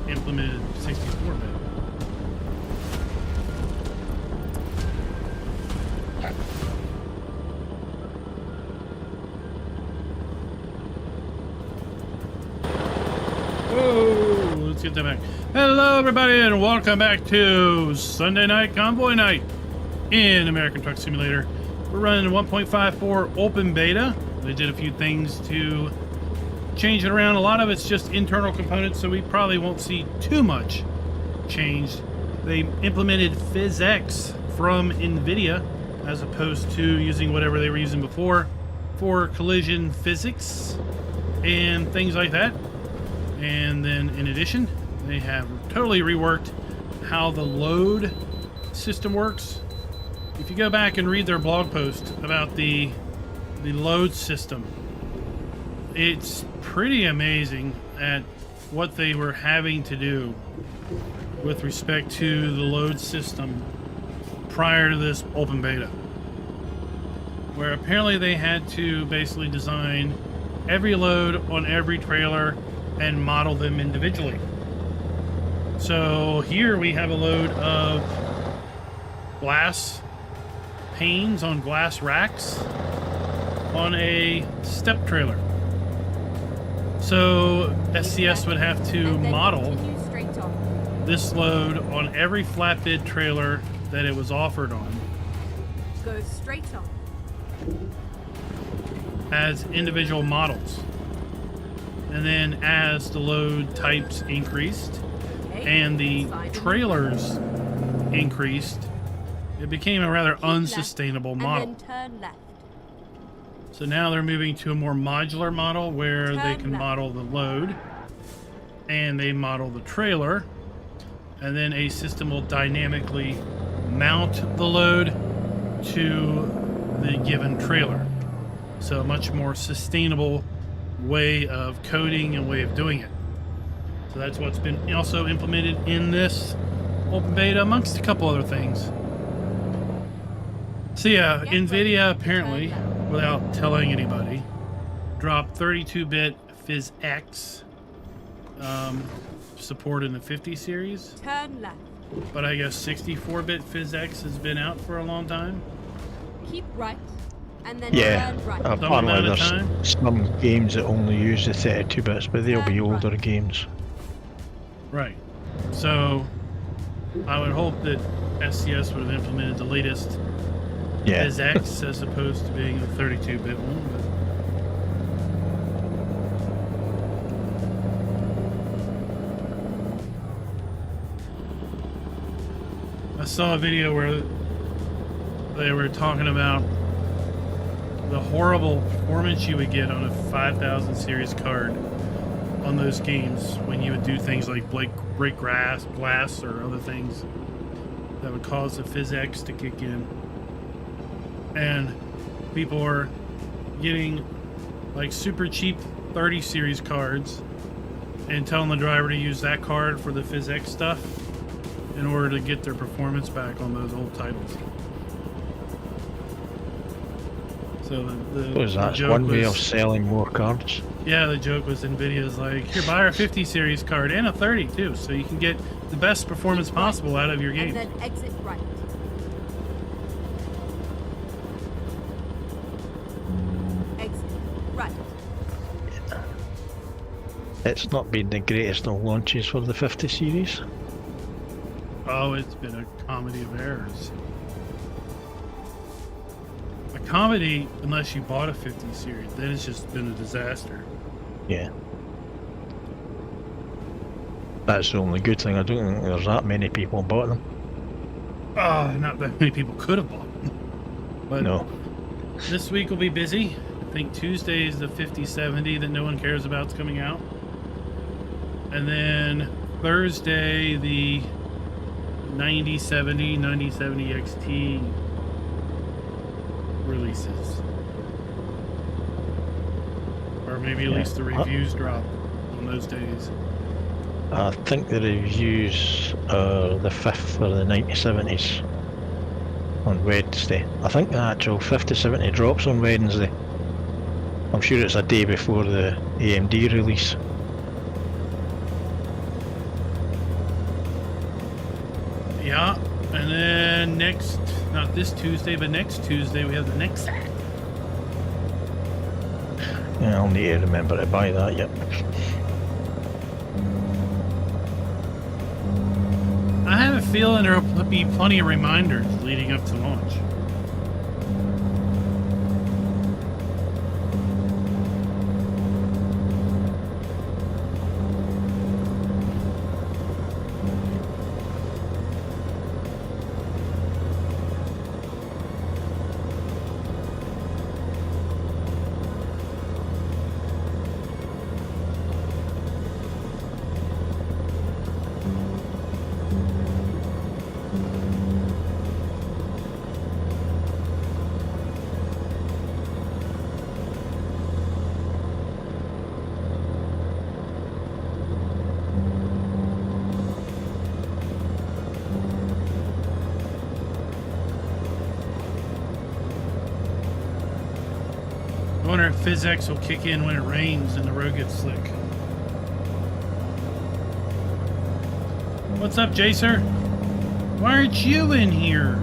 implemented 64-bit. Whoa, let's get that back. Hello, everybody, and welcome back to Sunday Night Convoy Night in American Truck Simulator. We're running 1.54 open beta. They did a few things to change it around. A lot of it's just internal components, so we probably won't see too much changed. They implemented PhysX from NVIDIA as opposed to using whatever they were using before for collision physics and things like that. And then in addition, they have totally reworked how the load system works. If you go back and read their blog post about the load system, it's pretty amazing at what they were having to do with respect to the load system prior to this open beta, where apparently they had to basically design every load on every trailer and model them individually. So here we have a load of glass panes on glass racks on a step trailer. So SCS would have to model this load on every flatbed trailer that it was offered on. Go straight on. As individual models. And then as the load types increased and the trailers increased, it became a rather unsustainable model. And then turn left. So now they're moving to a more modular model where they can model the load and they model the trailer, and then a system will dynamically mount the load to the given trailer. So a much more sustainable way of coding and way of doing it. So that's what's been also implemented in this open beta, amongst a couple other things. So yeah, NVIDIA apparently, without telling anybody, dropped 32-bit PhysX support in the 50 series. Turn left. But I guess 64-bit PhysX has been out for a long time. Keep right. And then Yeah, turn right. apparently there's some games that only use the 32 bits, but they'll be older games. Right. So I would hope that SCS would have implemented the latest PhysX as opposed to being the 32-bit one. But I saw a video where they were talking about the horrible performance you would get on a 5000 series card on those games when you would do things like break glass or other things that would cause the PhysX to kick in. And people are getting like super cheap 30 series cards and telling the driver to use that card for the PhysX stuff in order to get their performance back on those old titles. So that's one way of selling more cards. Yeah, the joke was NVIDIA's like, here, buy our 50 series card and a 30 too, so you can get the best performance possible out of your game. And then exit right. Exit right. It's not been the greatest of launches for the 50 series. Oh, it's been a comedy of errors. A comedy, unless you bought a 50 series, then it's just been a disaster. Yeah. That's the only good thing. I don't think there's that many people bought them. Oh, not that many people could have bought them. But no. This week will be busy. I think Tuesday is the 5070 that no one cares about is coming out. And then Thursday, the 9070 XT releases. Or maybe at least the reviews drop on those days. I think the reviews are the 5th or the 9070s on Wednesday. I think the actual 5070 drops on Wednesday. I'm sure it's a day before the AMD release. And next, not this Tuesday, but next Tuesday, we have the next set. Yeah, I'll need to remember to buy that, yep. I have a feeling there will be plenty of reminders leading up to launch. I wonder if physics will kick in when it rains and the road gets slick. What's up, Jacer? Why aren't you in here?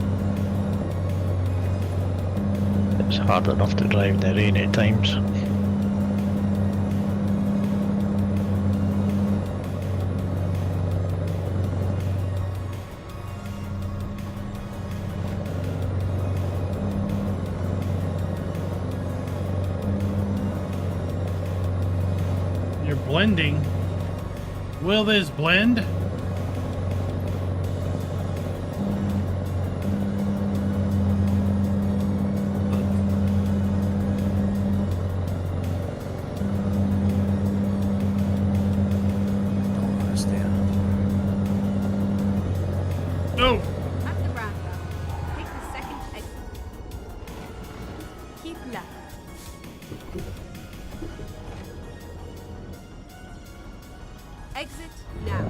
It's hard enough to drive in the rain at times. You're blending. Will this blend? Don't understand. No. At the roundabout, take the second exit. Keep left. Exit now.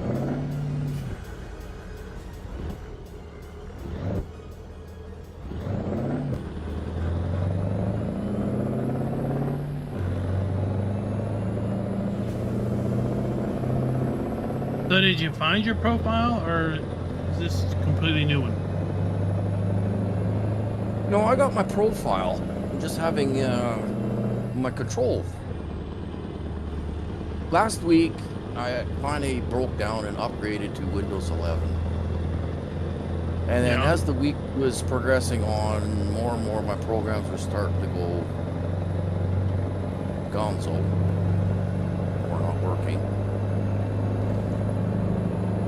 So did you find your profile, or is this a completely new one? No, I got my profile. I'm just having my controls. Last week, I finally broke down and upgraded to Windows 11. And then Yeah. as the week was progressing on, more and more of my programs were starting to go gonzo or not working.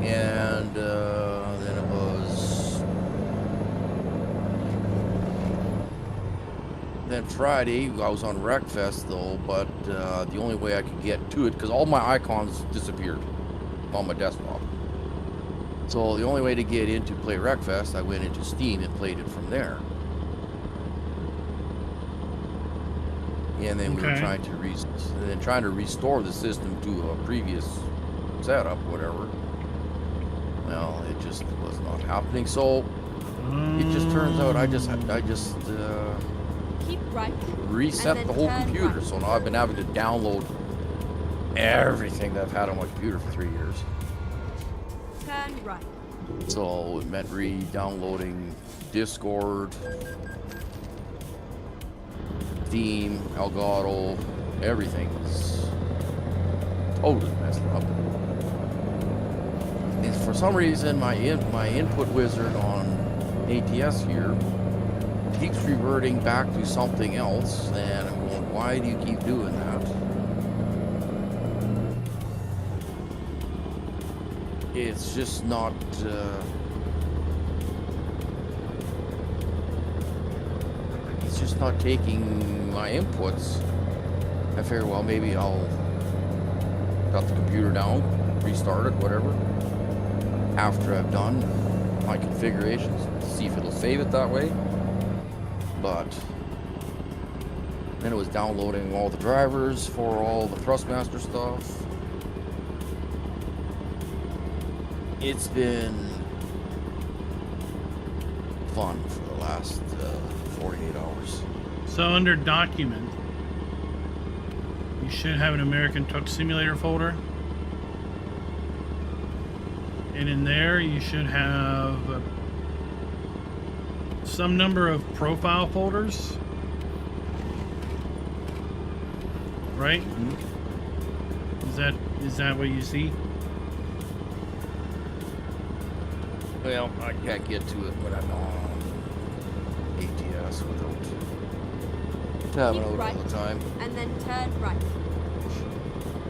And then it was... Then Friday, I was on Wreckfest though, but the only way I could get to it, because all my icons disappeared on my desktop. So the only way to get in to play Wreckfest, I went into Steam and played it from there. And then we were Okay. trying to restore the system to a previous setup, whatever. Well, it just was not happening. So it just turns out I just Keep right. reset And the then whole turn computer. right. So now I've been having to download everything that I've had on my computer for 3 years. Turn right. So it meant re-downloading Discord, Steam, Elgato, everything's totally messed up. And for some reason, my input wizard on ATS here keeps reverting back to something else, and I'm going, why do you keep doing that? It's just not. It's just not taking my inputs. I figure, well, maybe I'll shut the computer down, restart it, whatever. After I've done my configurations, see if it'll save it that way. But then it was downloading all the drivers for all the Thrustmaster stuff. It's been fun for the last 48 hours. So under document, you should have an American Truck Simulator folder. And in there you should have some number of profile folders, right? Is that what you see? Well, I can't get to it when I'm on ATS without having Keep out right, all the time. and then turn right.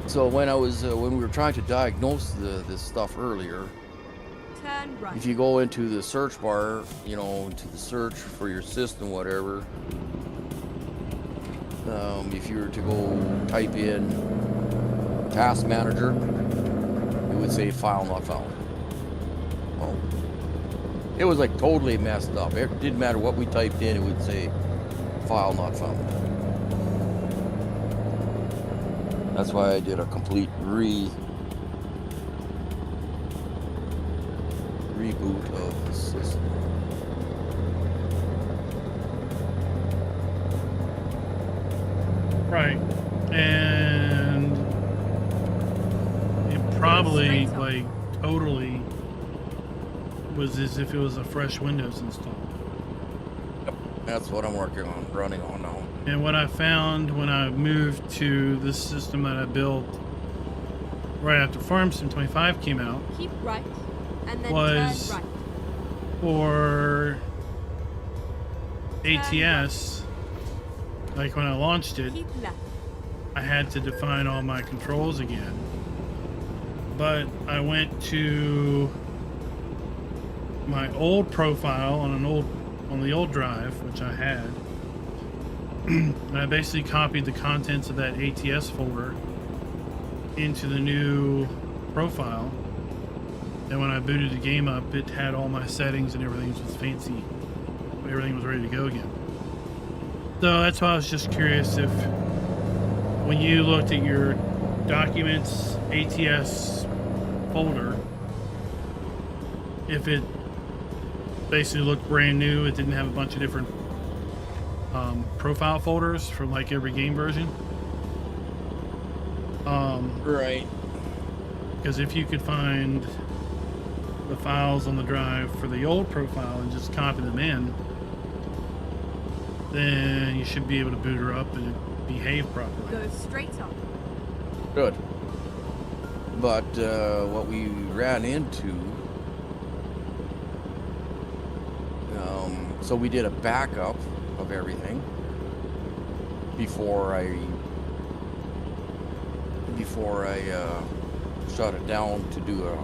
So when I was when we were trying to diagnose this stuff earlier, Turn right. if you go into the search bar, you know, into the search for your system, whatever, if you were to go type in task manager, it would say file not found. Well, it was like totally messed up. It didn't matter what we typed in, it would say file not found. That's why I did a complete reboot of the system. Right. And it probably, Straight up. like, totally was as if it was a fresh Windows install. That's what I'm working on, running on now. And what I found when I moved to this system that I built right after Farm Sim 25 came out Keep right, and then was turn right. for Turn ATS, like when I launched it, Keep left. I had to define all my controls again. But I went to my old profile on the old drive, which I had, and I basically copied the contents of that ATS folder into the new profile. And when I booted the game up, it had all my settings and everything was fancy. Everything was ready to go again. So that's why I was just curious if, when you looked at your documents ATS folder, if it basically looked brand new, it didn't have a bunch of different profile folders for like every game version. Right. Because if you could find the files on the drive for the old profile and just copy them in, then you should be able to boot her up and it behave properly. Go straight up. Good. But what we ran into, so we did a backup of everything before I shut it down to do a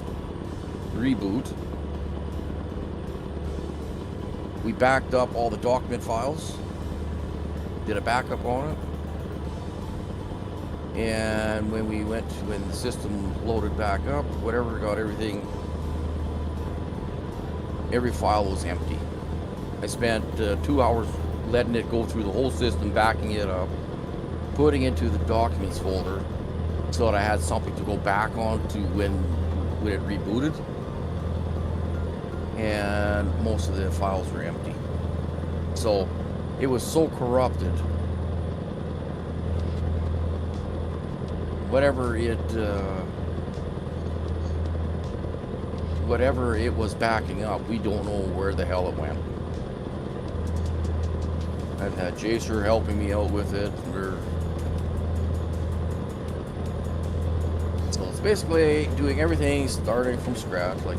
reboot. We backed up all the document files, did a backup on it, and when the system loaded back up, whatever, got everything, every file was empty. I spent 2 hours letting it go through the whole system, backing it up, putting it into the documents folder so that I had something to go back on to when it rebooted, and most of the files were empty. So it was so corrupted. Whatever it was backing up, we don't know where the hell it went. I've had Jacer helping me out with it. So it's basically doing everything starting from scratch, like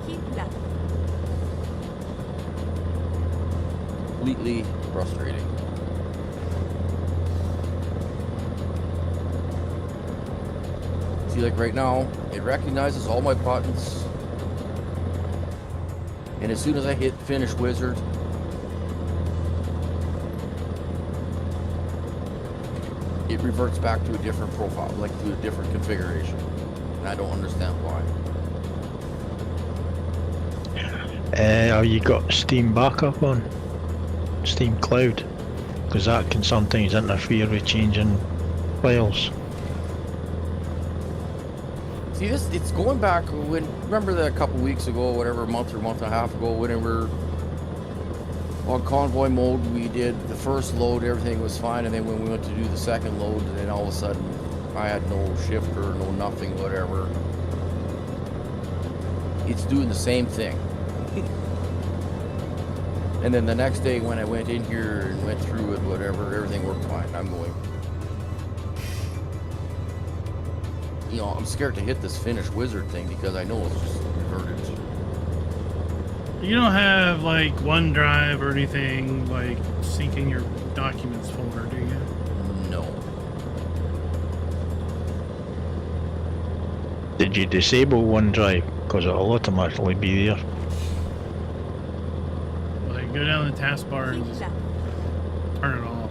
Keep left. completely frustrating. See, like right now, it recognizes all my buttons, and as soon as I hit finish wizard, it reverts back to a different profile, like to a different configuration, and I don't understand why. Have you got Steam backup on? Steam Cloud? Because that can sometimes interfere with changing files. See, it's going back when, remember that a couple weeks ago, whatever, a month and a half ago, when we were on Convoy mode, we did the first load, everything was fine, and then when we went to do the second load, and then all of a sudden, I had no shifter, no nothing, whatever. It's doing the same thing. And then the next day when I went in here and went through it, whatever, everything worked fine. I'm going, you know, I'm scared to hit this finish wizard thing because I know it's just reverted. You don't have like OneDrive or anything like syncing your documents folder, do you? No. Did you disable OneDrive? Because it'll automatically be there. Like go down the taskbar and Keep just left. turn it off.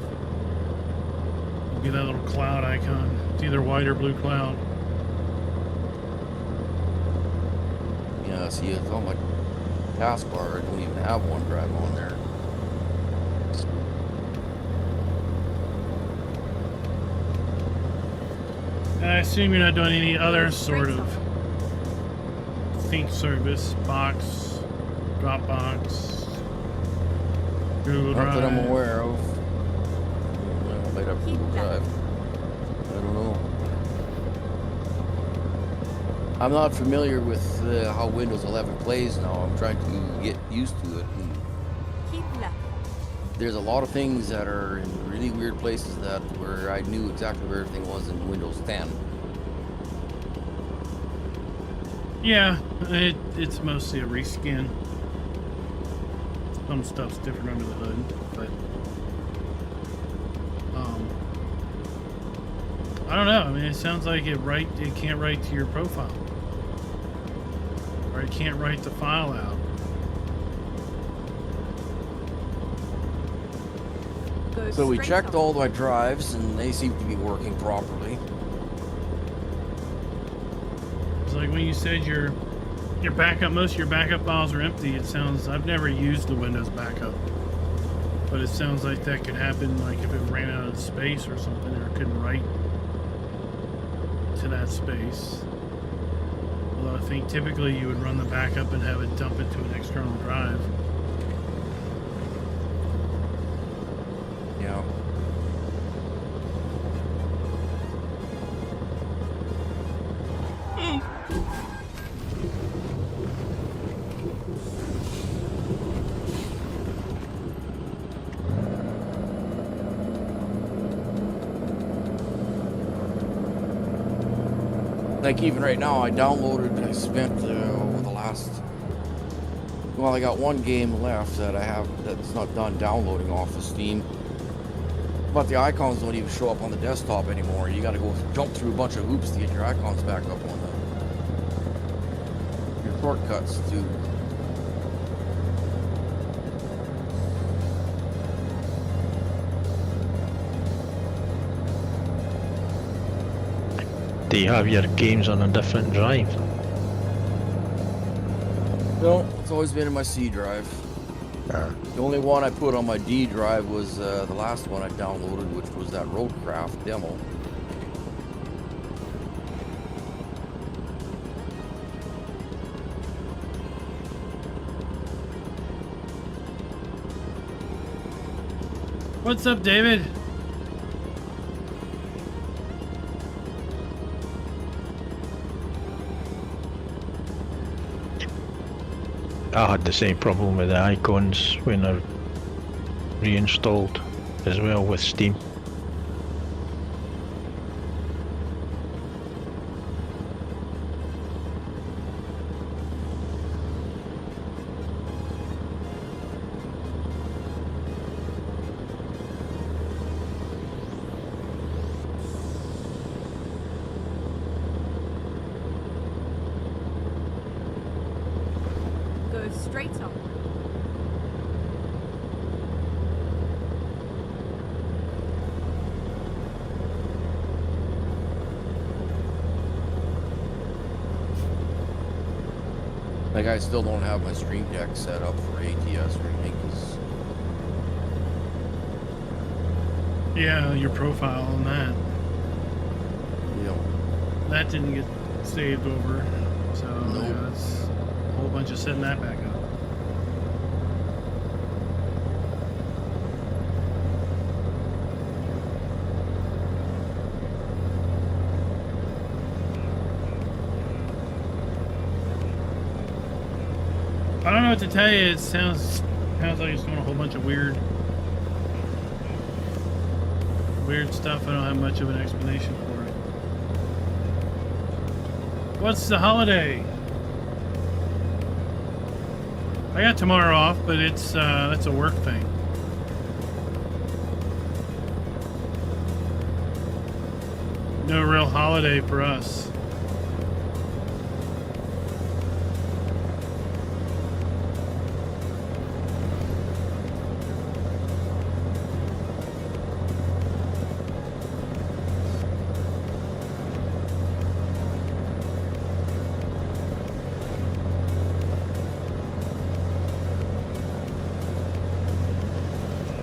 It'll be that little cloud icon. It's either white or blue cloud. Yeah, see, it's on my taskbar. I don't even have OneDrive on there. And I assume you're not doing any other sort of sync service, Box, Dropbox, Google Not Drive. that I'm aware of. Well, I might have Keep Google left. Drive. I don't know. I'm not familiar with how Windows 11 plays now. I'm trying to get used to it. And Keep left. there's a lot of things that are in really weird places that where I knew exactly where everything was in Windows 10. Yeah, it's mostly a reskin. Some stuff's different under the hood, but I don't know. I mean, it sounds like it can't write to your profile, or it can't write the file out. Go So we straight checked on. all my drives and they seem to be working properly. It's like when you said your backup, most of your backup files are empty. It sounds, I've never used the Windows backup, but it sounds like that could happen, like if it ran out of space or something, or it couldn't write to that space. Although I think typically you would run the backup and have it dump it to an external drive. Yeah. Like even right now, I spent over the last, well, I got one game left that I have that's not done downloading off of Steam. But the icons don't even show up on the desktop anymore. You gotta go jump through a bunch of hoops to get your icons back up on your shortcuts to. Do you have your games on a different drive? No, it's always been in my C drive. Ah. The only one I put on my D drive was the last one I downloaded, which was that Roadcraft demo. What's up, David? I had the same problem with the icons when I reinstalled as well with Steam. Go straight on. Like I still don't have my Stream Deck set up for ATS or anything. 'Cause Yeah, your profile on that. you know, That didn't get saved over, so Nope. yeah, it's a whole bunch of setting that back up. I don't know what to tell you. It sounds Sounds like it's doing a whole bunch of weird stuff. I don't have much of an explanation for it. What's the holiday? I got tomorrow off, but it's that's a work thing. No real holiday for us.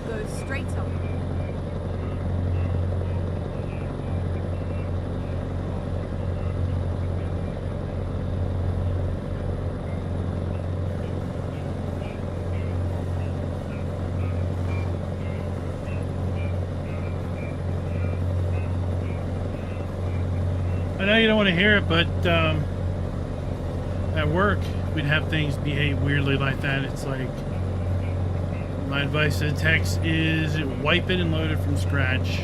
Go straight up. I know you don't want to hear it, but at work, we'd have things behave weirdly like that. It's like, my advice to the techs is wipe it and load it from scratch.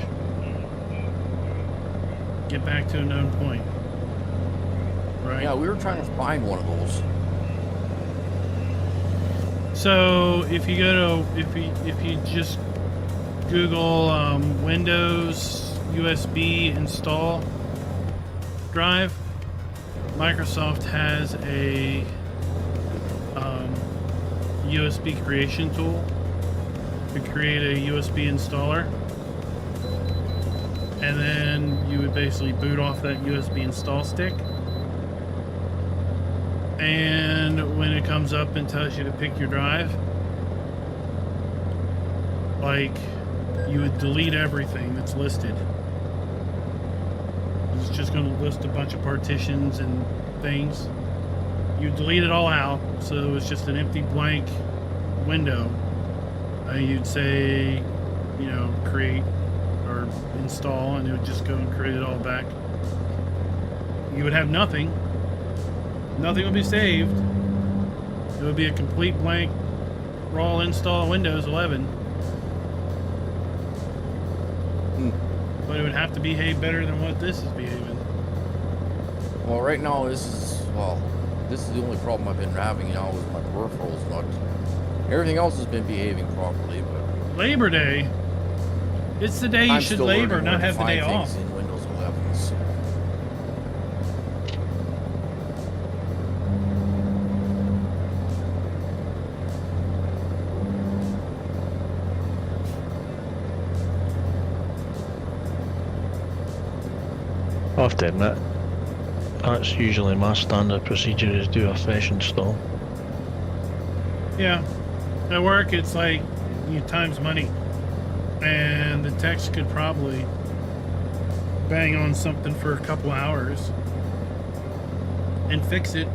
Get back to a known point. Right? Yeah, we were trying to find one of those. So if you go to, if you just Google Windows USB install drive, Microsoft has a USB creation tool to create a USB installer, and then you would basically boot off that USB install stick, and when it comes up and tells you to pick your drive, like, you would delete everything that's listed. It's just going to list a bunch of partitions and things. You delete it all out, so it was just an empty blank window. You'd say, you know, create or install, and it would just go and create it all back. You would have nothing. Nothing would be saved. It would be a complete blank raw install Windows 11. But it would have to behave better than what this is behaving. Well, right now this is the only problem I've been having now is my peripherals not. Everything else has been behaving properly, but Labor Day. It's the day you I'm should still labor, learning not where to have the day find off. things in Windows 11s. I have to admit, that's usually my standard procedure, is do a fresh install. Yeah. At work, it's like, time's money. And the techs could probably bang on something for a couple hours and fix it.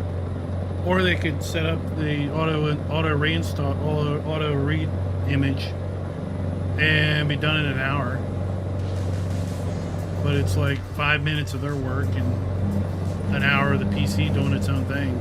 Or they could set up the auto reinstall, auto read image and be done in an hour. But it's like 5 minutes of their work and an hour of the PC doing its own thing.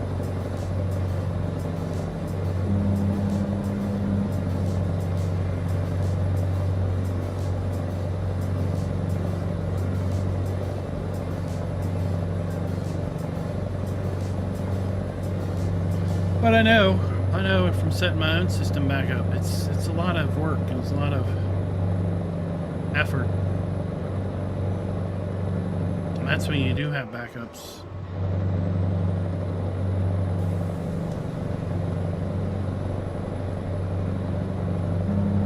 But I know from setting my own system back up, it's a lot of work and it's a lot of effort. And that's when you do have backups.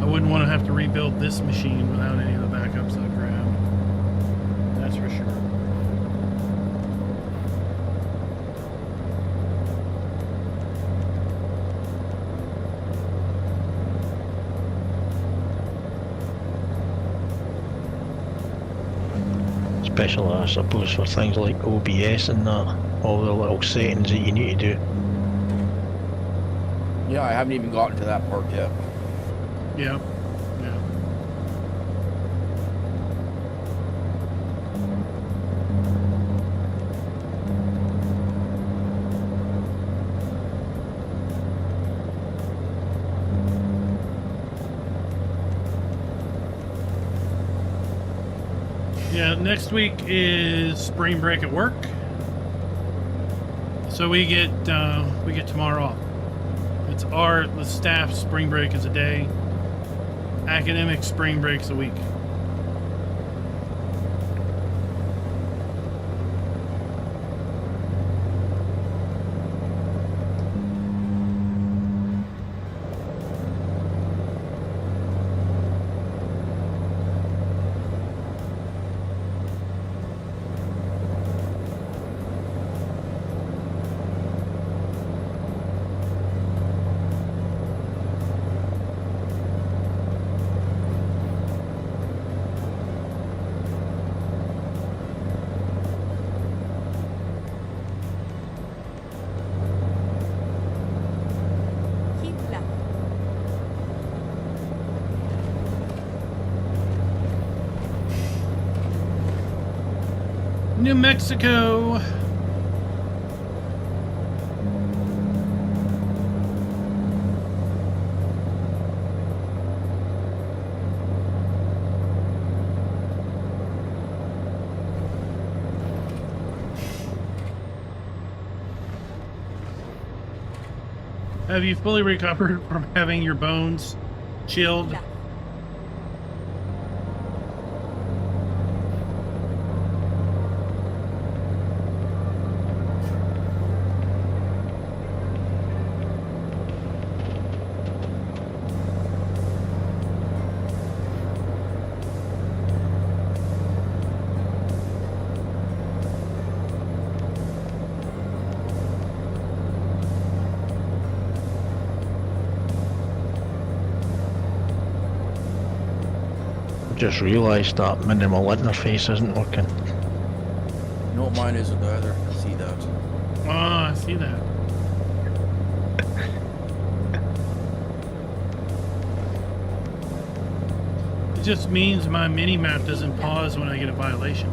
I wouldn't want to have to rebuild this machine without any of the backups I grabbed. That's for sure. Especially, I suppose, for things like OBS and that, all the little settings that you need to do. Yeah, I haven't even gotten to that part yet. Yeah. Yeah. Yeah, next week is spring break at work. So we get tomorrow off. It's the staff spring break is a day. Academic spring break's a week. Keep left. New Mexico. Have you fully recovered from having your bones chilled? Left. Just realised that minimal interface isn't working. No, mine isn't either. I see that. Oh, I see that. It just means my mini map doesn't pause when I get a violation.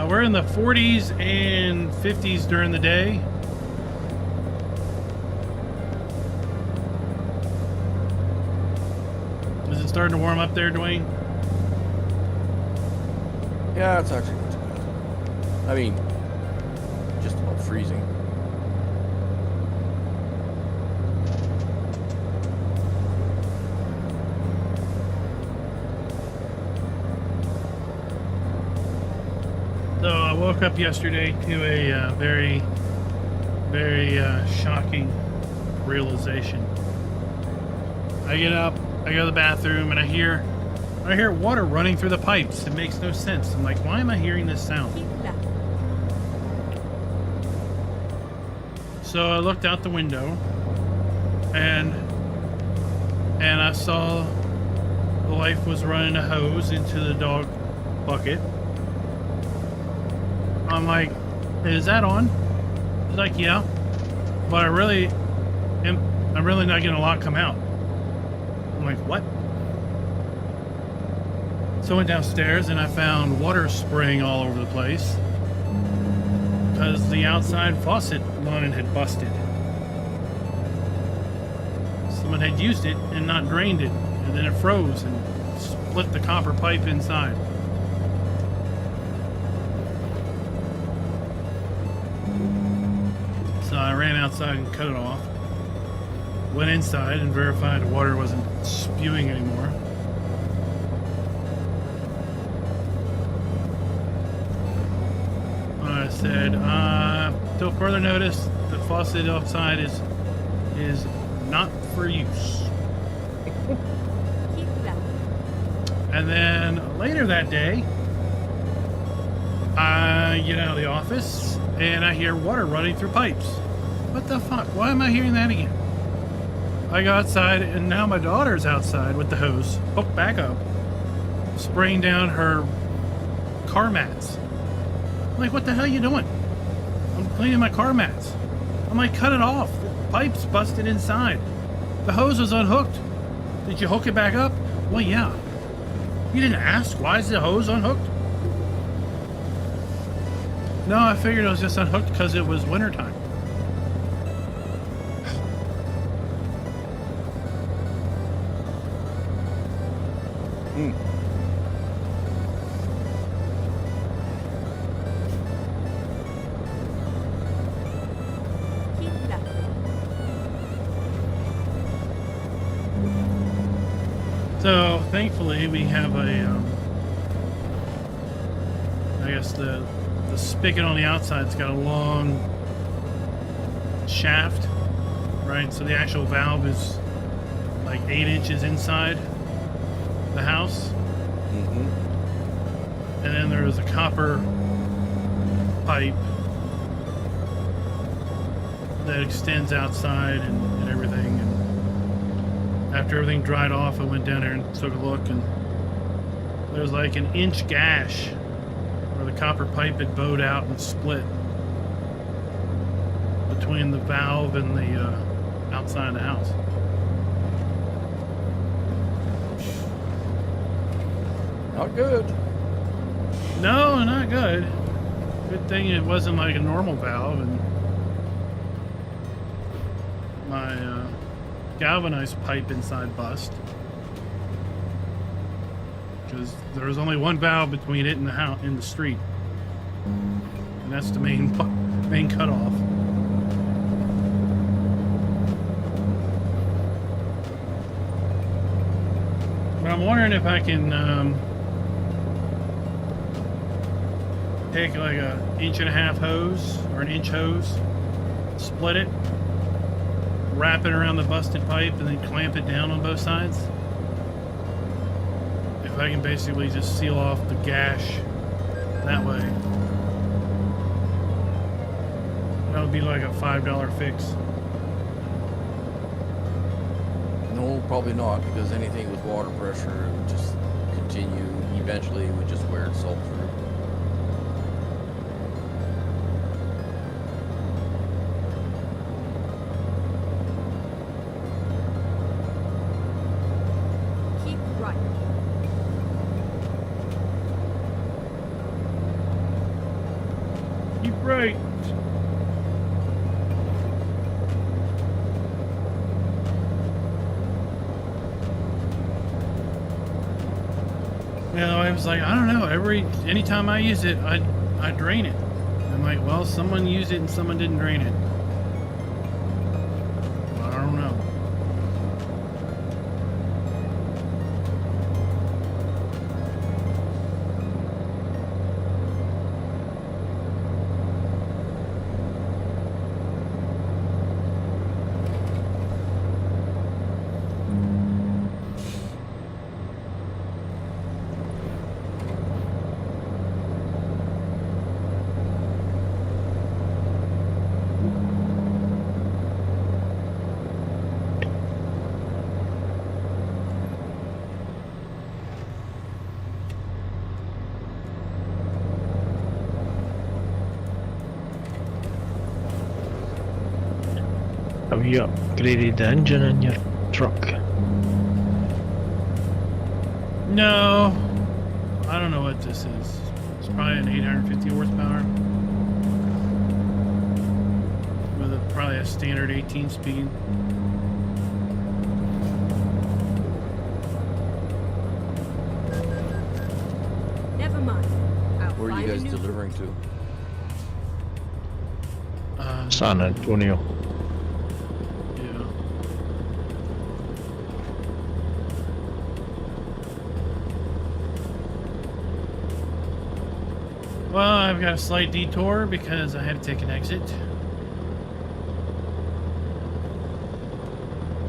We're in the 40s and 50s during the day. Is it starting to warm up there, Dwayne? Yeah, it's actually not too bad. I mean, just about freezing. So I woke up yesterday to a very shocking realization. I get up, I go to the bathroom, and I hear water running through the pipes. It makes no sense. I'm like, why am I hearing this sound? Keep left. So I looked out the window, and I saw the wife was running a hose into the dog bucket. I'm like, is that on? She's like, yeah, but I'm really not getting a lot come out. I'm like, what? So I went downstairs and I found water spraying all over the place because the outside faucet line had busted. Someone had used it and not drained it, and then it froze and split the copper pipe inside. So I ran outside and cut it off. Went inside and verified the water wasn't spewing anymore. I said, till further notice, the faucet outside is not for use. Keep left. And then later that day, I get out of the office and I hear water running through pipes. What the fuck? Why am I hearing that again? I go outside and now my daughter's outside with the hose hooked back up, spraying down her car mats. I'm like, what the hell are you doing? I'm cleaning my car mats. I'm like, cut it off. The pipe's busted inside. The hose was unhooked. Did you hook it back up? Well, yeah. You didn't ask, why is the hose unhooked? No, I figured it was just unhooked because it was wintertime. Hmm. Keep left. So thankfully we have a, I guess the spigot on the outside's got a long shaft, right? So the actual valve is like 8 inches inside the house. Mm-hmm. And then there is a copper pipe that extends outside and everything. And after everything dried off, I went down there and took a look, and there's like an inch gash where the copper pipe had bowed out and split between the valve and the outside of the house. Not good. No, not good. Good thing it wasn't like a normal valve, and my galvanized pipe inside bust, because there was only one valve between it and the house in the street, and that's the main cutoff. But I'm wondering if I can take like a 1.5 inch hose or an inch hose, split it, wrap it around the busted pipe, and then clamp it down on both sides. If I can basically just seal off the gash that way, that would be like a $5 fix. No, probably not, because anything with water pressure would just continue. Eventually, it would just wear itself through. Keep right. Keep right. You know, I was like, I don't know. Anytime I use it, I drain it. I'm like, well, someone used it and someone didn't drain it. I don't know. Have you upgraded the engine in your truck? No, I don't know what this is. It's probably an 850 horsepower with probably a standard 18 speed. Never mind. I'll Where are find you a guys new delivering to? San Antonio. Yeah. Well, I've got a slight detour because I had to take an exit.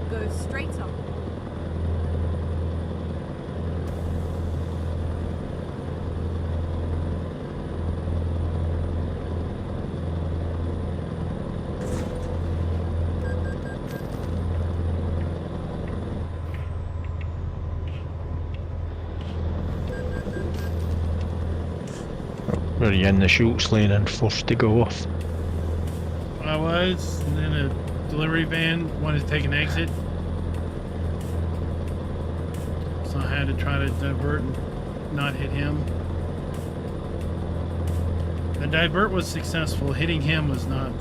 Go straight up. Were you in the Schultz lane and forced to go off? I was, and then a delivery van wanted to take an exit. So I had to try to divert and not hit him. The divert was successful. Hitting him was not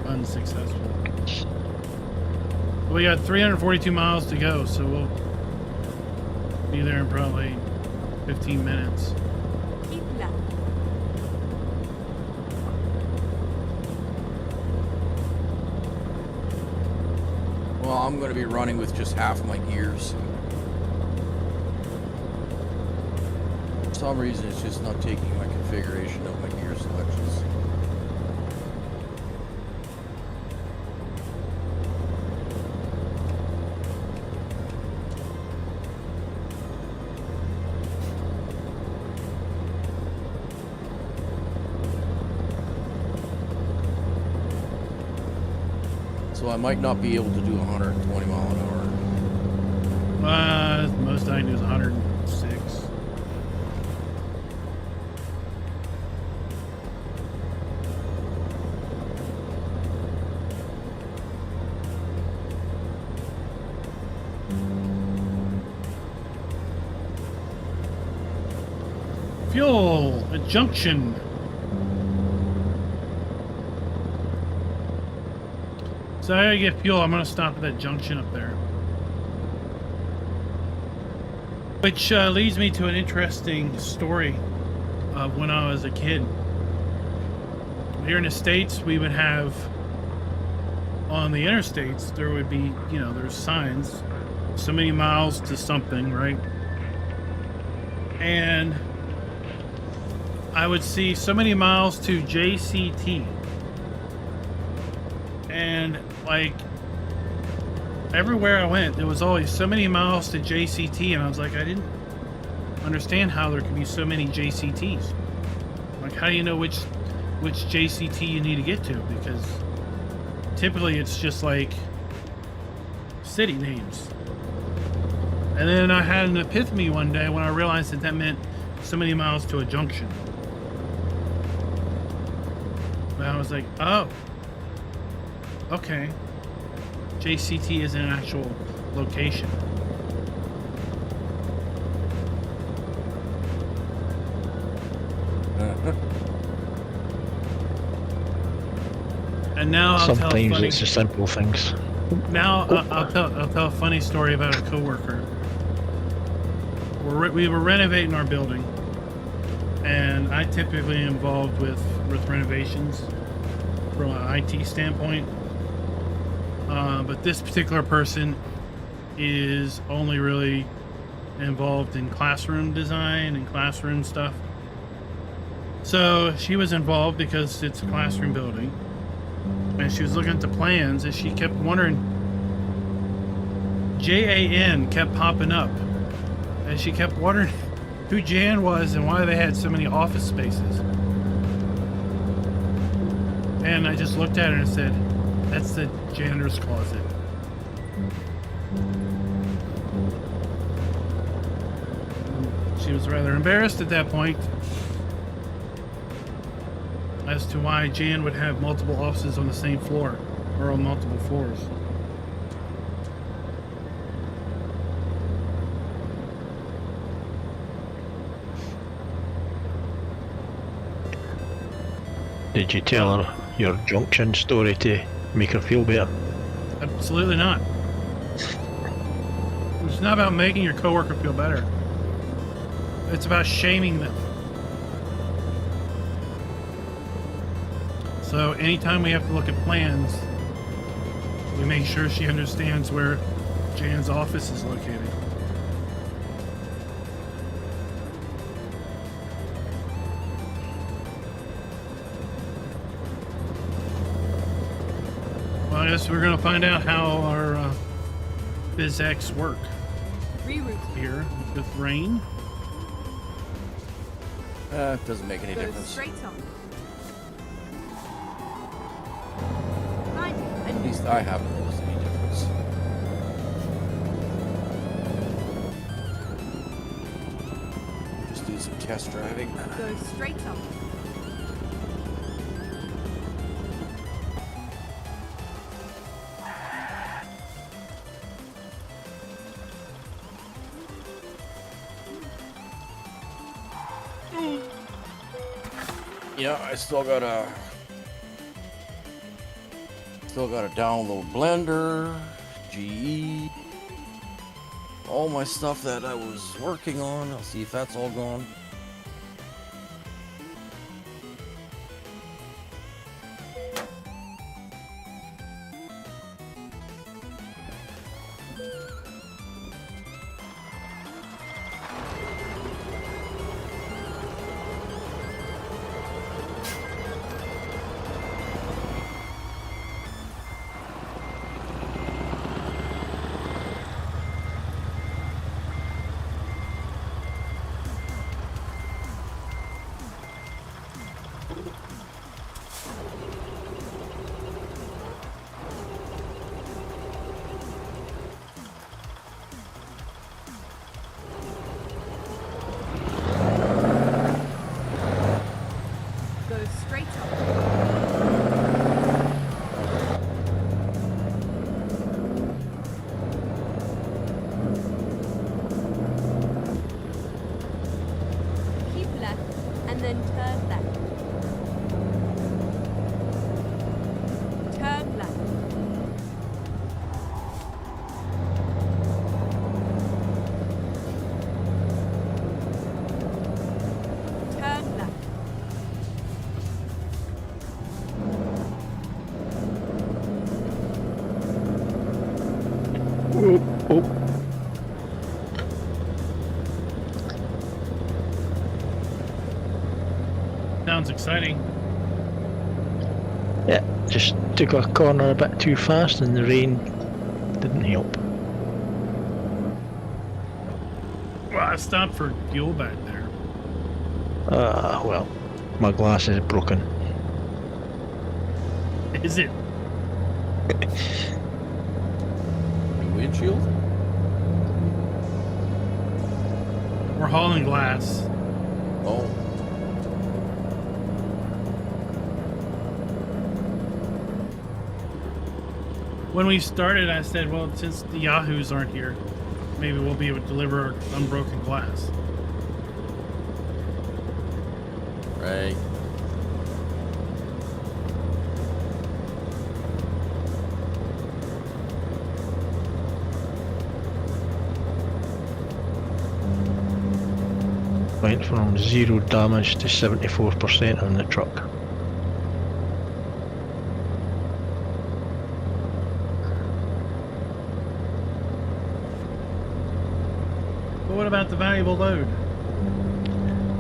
unsuccessful. We got 342 miles to go, so we'll be there in probably 15 minutes. Keep left. Well, I'm going to be running with just half my gears. For some reason, it's just not taking my configuration of my gear selections. So I might not be able to do 120 mile an hour. Most I can do is 106. Fuel, a junction. So I gotta get fuel. I'm gonna stop at that junction up there. Which leads me to an interesting story of when I was a kid. Here in the States, we would have, on the interstates, there would be, you know, there's signs, so many miles to something, right? And I would see so many miles to JCT. And like everywhere I went, there was always so many miles to JCT, and I was like, I didn't understand how there could be so many JCTs. Like, how do you know which JCT you need to get to? Because typically it's just like city names. And then I had an epiphany one day when I realized that that meant so many miles to a junction. And I was like, oh, okay. JCT is an actual location. And now I'll Sometimes tell a funny, it's the simple things. now I'll tell a funny story about a coworker. We were renovating our building, and I typically involved with renovations from an IT standpoint. But this particular person is only really involved in classroom design and classroom stuff. So she was involved because it's a classroom building, and she was looking at the plans, and she kept wondering, JAN kept popping up, and she kept wondering who Jan was and why they had so many office spaces. And I just looked at her and said, that's the janitor's closet. She was rather embarrassed at that point as to why Jan would have multiple offices on the same floor or on multiple floors. Did you tell her your junction story to make her feel better? Absolutely not. It's not about making your coworker feel better. It's about shaming them. So anytime we have to look at plans, we make sure she understands where Jan's office is located. Well, I guess we're going to find out how our BizX work Reroute. here with rain. It doesn't make any Go difference. straight on. 90 At and least I haven't noticed any difference. Just do some test driving. go straight on. Yeah, I still gotta download Blender, GE, all my stuff that I was working on. I'll see if that's all gone. Go straight up. Keep left and then turn left. Turn left. Turn left. Oh. Sounds exciting. Yeah, just took a corner a bit too fast and the rain didn't help. Well, I stopped for fuel back there. Well, my glass is broken. Is it? New windshield? We're hauling glass. Oh. When we started, I said, well, since the Yahoos aren't here, maybe we'll be able to deliver unbroken glass. Right. Went from 0 damage to 74% on the truck. But what about the valuable load?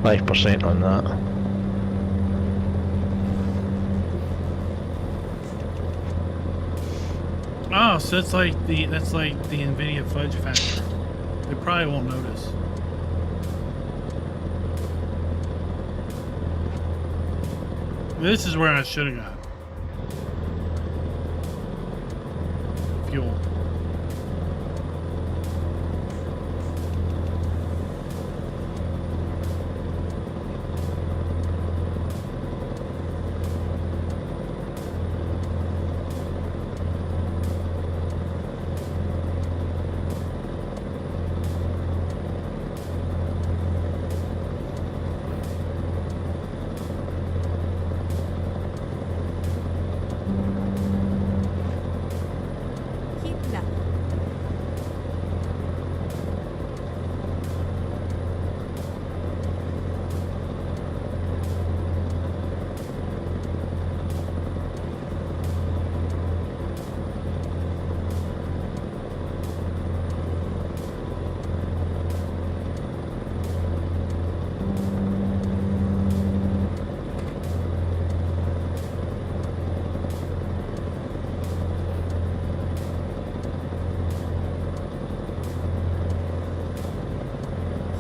5% on that. Oh, so that's like the NVIDIA fudge factor. They probably won't notice. This is where I should have got fuel. Keep left.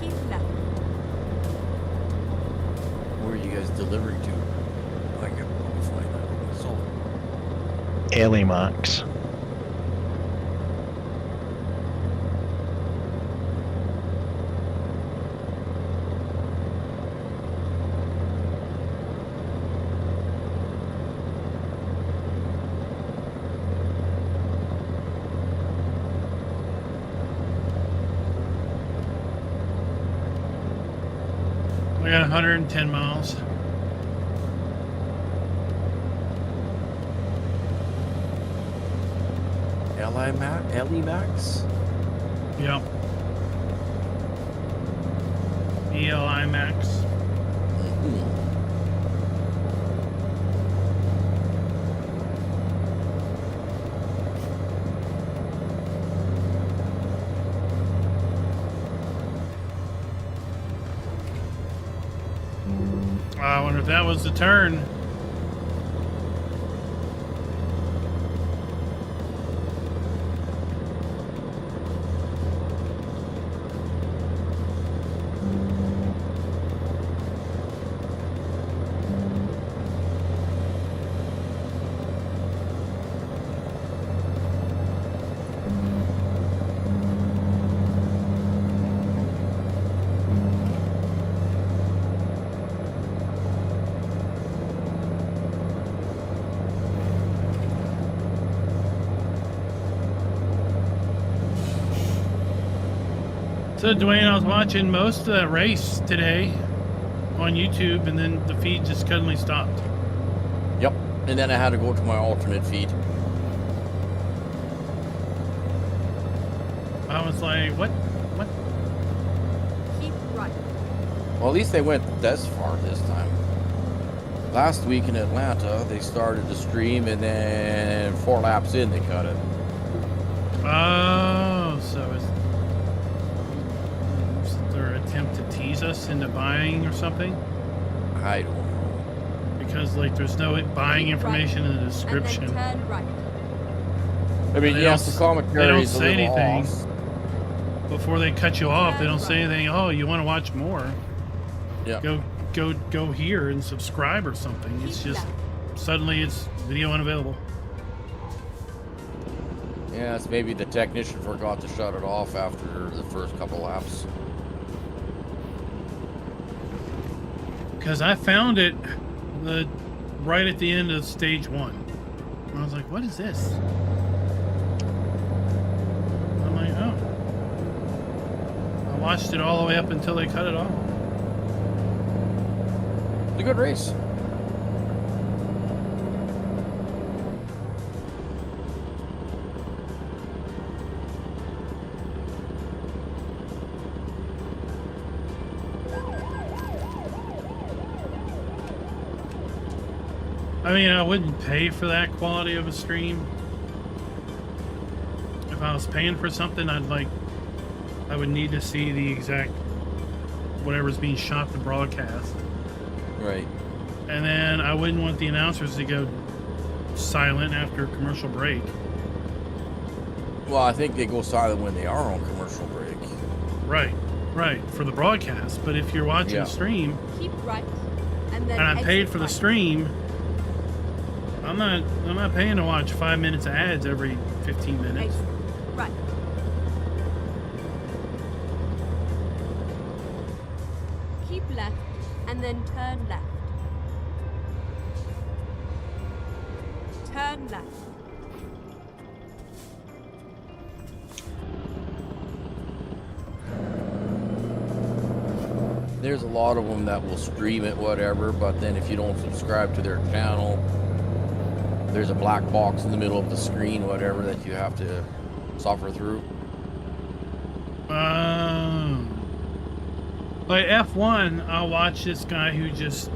Keep left. Where are you guys delivering to? I can probably find that. So, Ellie Max. We got 110 miles. Ellie Max? Yep. ELI Max. I wonder if that was the turn. So, Dwayne, I was watching most of that race today on YouTube, and then the feed just suddenly stopped. Yep. And then I had to go to my alternate feed. I was like, what? What? Keep right. Well, at least they went this far this time. Last week in Atlanta, they started the stream, and then 4 laps in, they cut it. Oh, so it's their attempt to tease us into buying or something? I don't know. Because, like, there's no buying information in the description. And then turn right. I mean, They yes, don't- the commentary they don't is a say little anything. off. Before they cut you off, they don't say anything. Oh, you want to watch more? Yeah. Go here and subscribe or something. It's Keep just left. suddenly it's video unavailable. Yes, maybe the technician forgot to shut it off after the first couple laps. Because I found it right at the end of stage 1. I was like, what is this? I'm like, oh. I watched it all the way up until they cut it off. It's a good race. I mean, I wouldn't pay for that quality of a stream. If I was paying for something, I would need to see the exact whatever's being shot to broadcast. Right. And then I wouldn't want the announcers to go silent after a commercial break. Well, I think they go silent when they are on commercial break. Right, for the broadcast. But if you're watching Yeah. a stream Keep right. And then and I paid exit for the right. stream, I'm not paying to watch 5 minutes of ads every 15 minutes. Exit right. Keep left and then turn left. Turn left. There's a lot of them that will stream it, whatever, but then if you don't subscribe to their channel, there's a black box in the middle of the screen, whatever, that you have to suffer through. Like F1, I'll watch this guy who just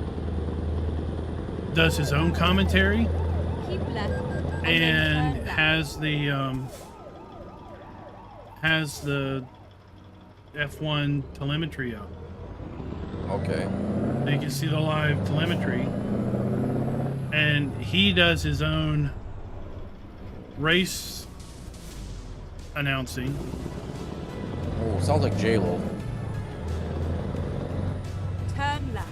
does his own commentary Keep left. And and then turn left. has the F1 telemetry up. Okay. You can see the live telemetry, and he does his own race announcing. Oh, sounds like J-Lo. Turn left.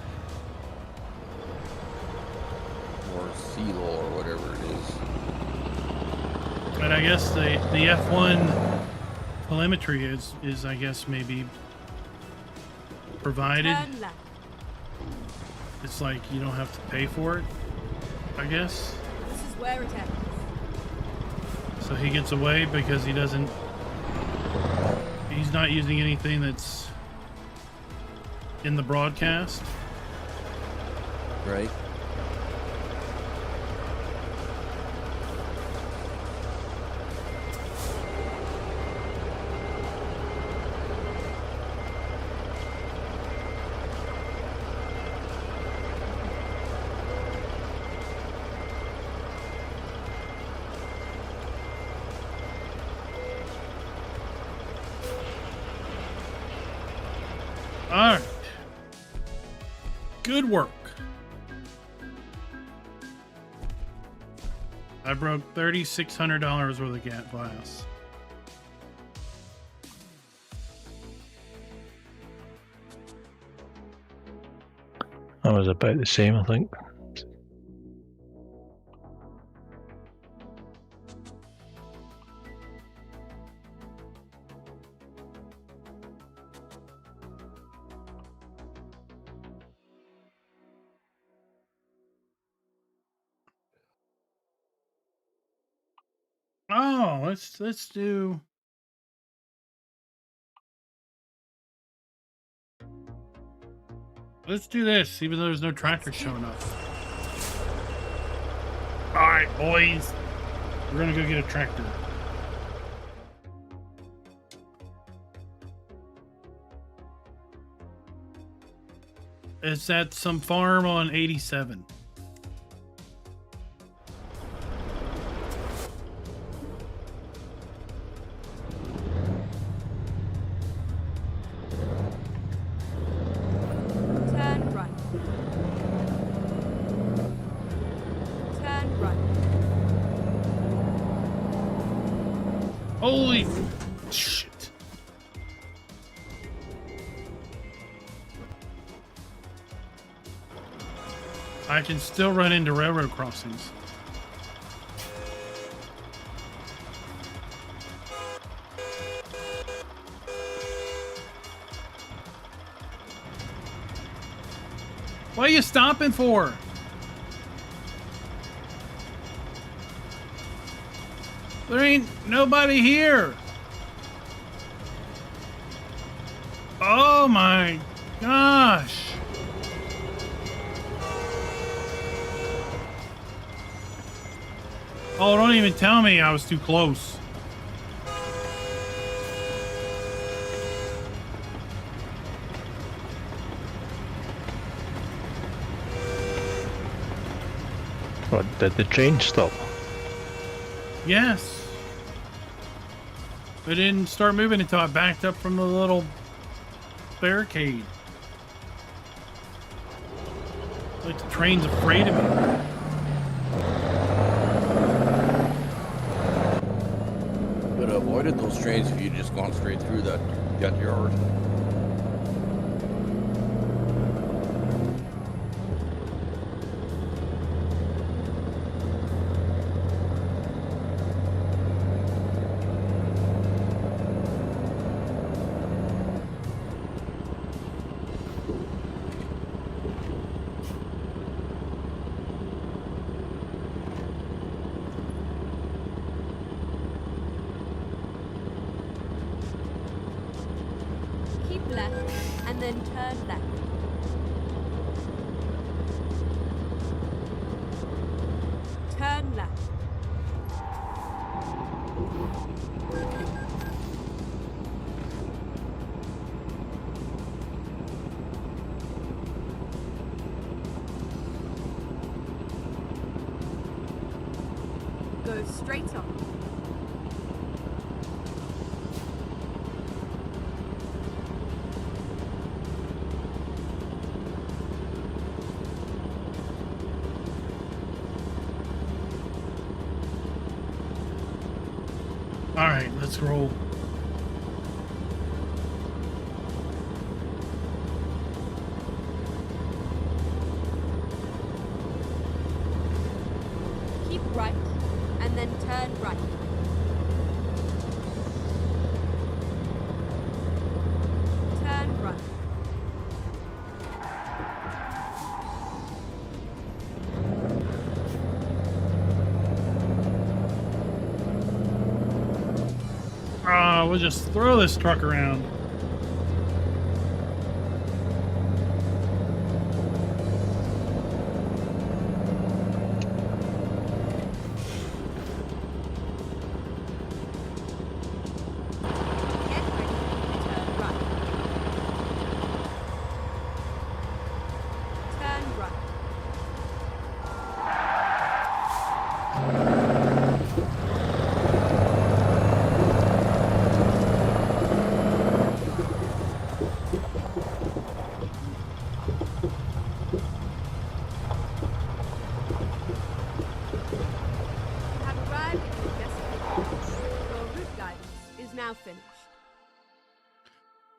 Or CeeLo or whatever it is. But I guess the F1 telemetry is I guess maybe provided. Turn left. It's like you don't have to pay for it, I guess. This is where it ends. So he gets away because he's not using anything that's in the broadcast. Right. All right. Good work. I broke $3,600 worth of gas glass. That was about the same, I think. Oh, let's do. Let's do this, even though there's no tractor showing up. All right, boys. We're gonna go get a tractor. It's at some farm on 87. Turn right. Turn right. Holy shit. I can still run into railroad crossings. What are you stopping for? There ain't nobody here. Oh my gosh. Oh, don't even tell me I was too close. What, did the train stop? Yes. It didn't start moving until I backed up from the little barricade. Like the train's afraid of me. Could have avoided those trains if you'd just gone straight through that yard. Keep left and then turn left. Turn left. Go straight on. All right, let's roll. Keep right and then turn right. Turn right. We'll just throw this truck around. Get ready. Turn right. Turn right.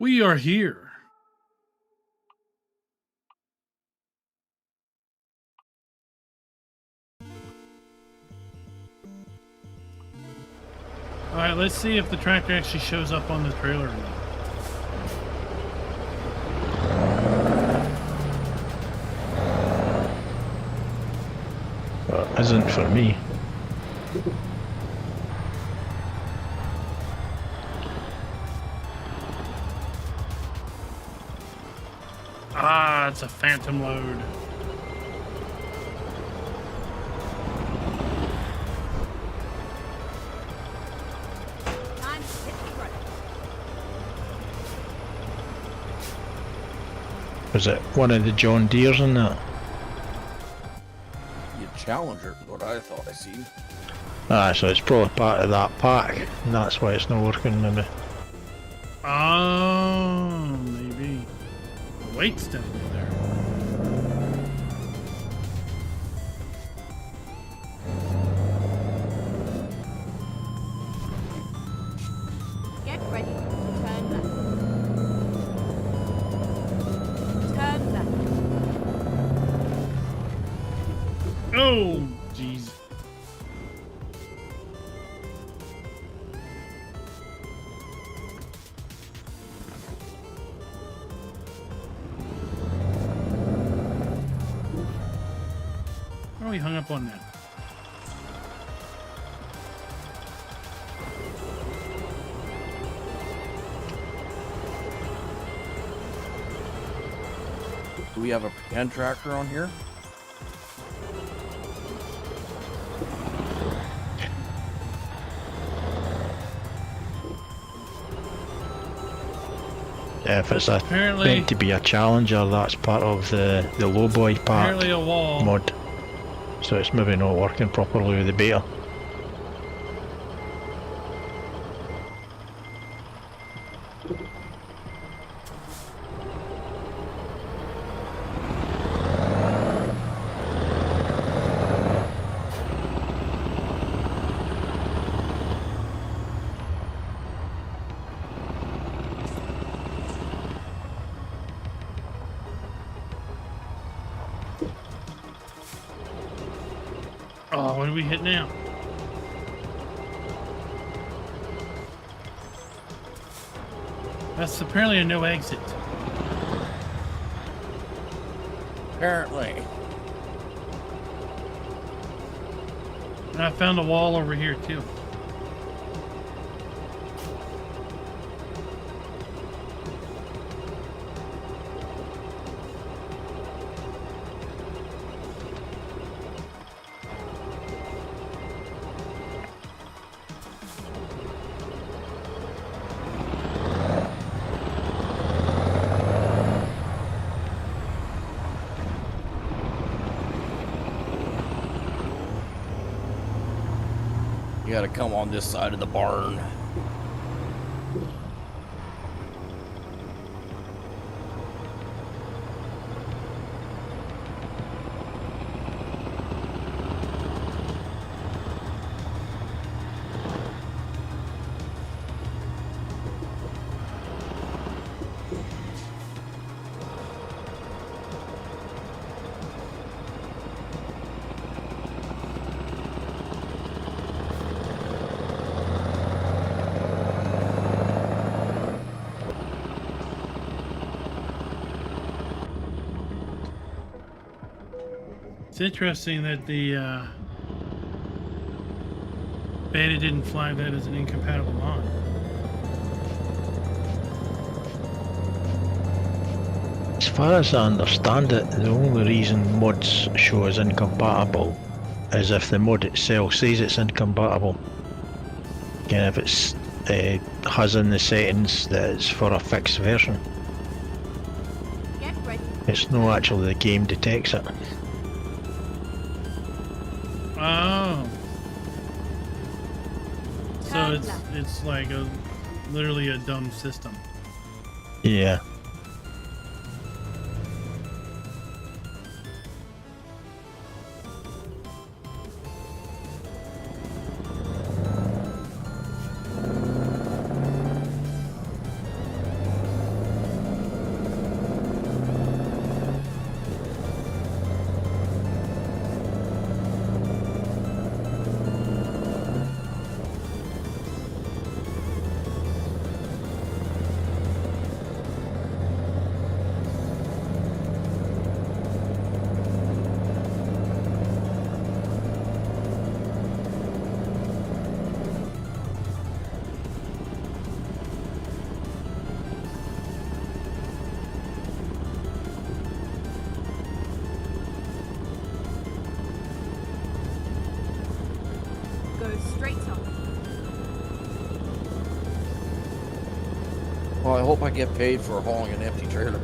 We are here. All right, let's see if the tractor actually shows up on the trailer or not. Well, it isn't for me. Ah, it's a phantom load. Time to hit the road. Was it one of the John Deeres in that? You Challenger, what I thought I seen. Ah, so it's probably part of that pack. And that's why it's not working, maybe. Oh, maybe. The weight's definitely there. Get ready to turn left. Turn left. Oh, jeez. Oh, he hung up on that. Do we have a pretend tractor on here? If it's Apparently- meant to be a Challenger, that's part of the lowboy pack Apparently a wall. mod. So it's maybe not working properly with the beta. Oh, what do we hit now? That's apparently a no exit. Apparently. And I found a wall over here too. You gotta come on this side of the barn. It's interesting that the beta didn't flag that as an incompatible mod. As far as I understand it, the only reason mods show as incompatible is if the mod itself says it's incompatible. Yeah, if it's has in the settings that it's for a fixed version. Get ready. It's not actually the game detects it. Oh. So Turn left. it's like literally a dumb system. Yeah. hope I get paid for hauling an empty trailer.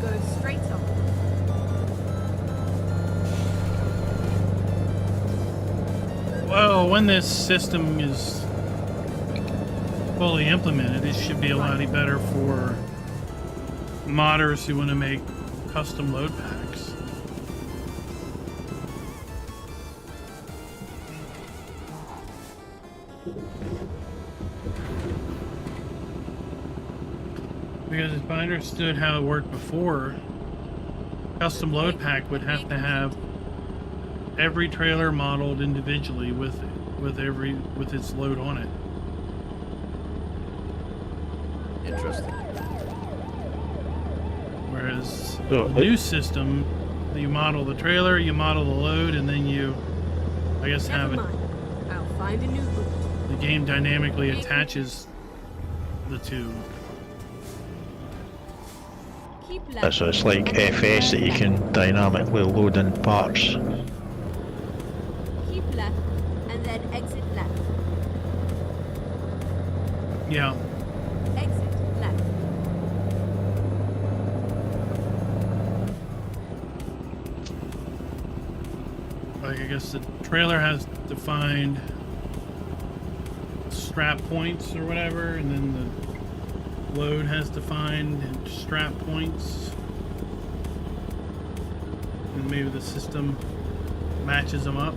Go straight up. Well, when this system is fully implemented, it should be a lot better for modders who want to make custom load packs. Because if I understood how it worked before, custom load pack would have to have every trailer modeled individually with its load on it. Interesting. Whereas So, the new system, you model the trailer, you model the load, and then you, I guess, have Never it. mind. I'll find a new route. The game dynamically attaches the two. Keep left. So it's like and then FS that turn you left. can dynamically load in parts. Keep left and then exit left. Yeah. Exit left. Like, I guess the trailer has defined strap points or whatever, and then the load has defined strap points. And maybe the system matches them up.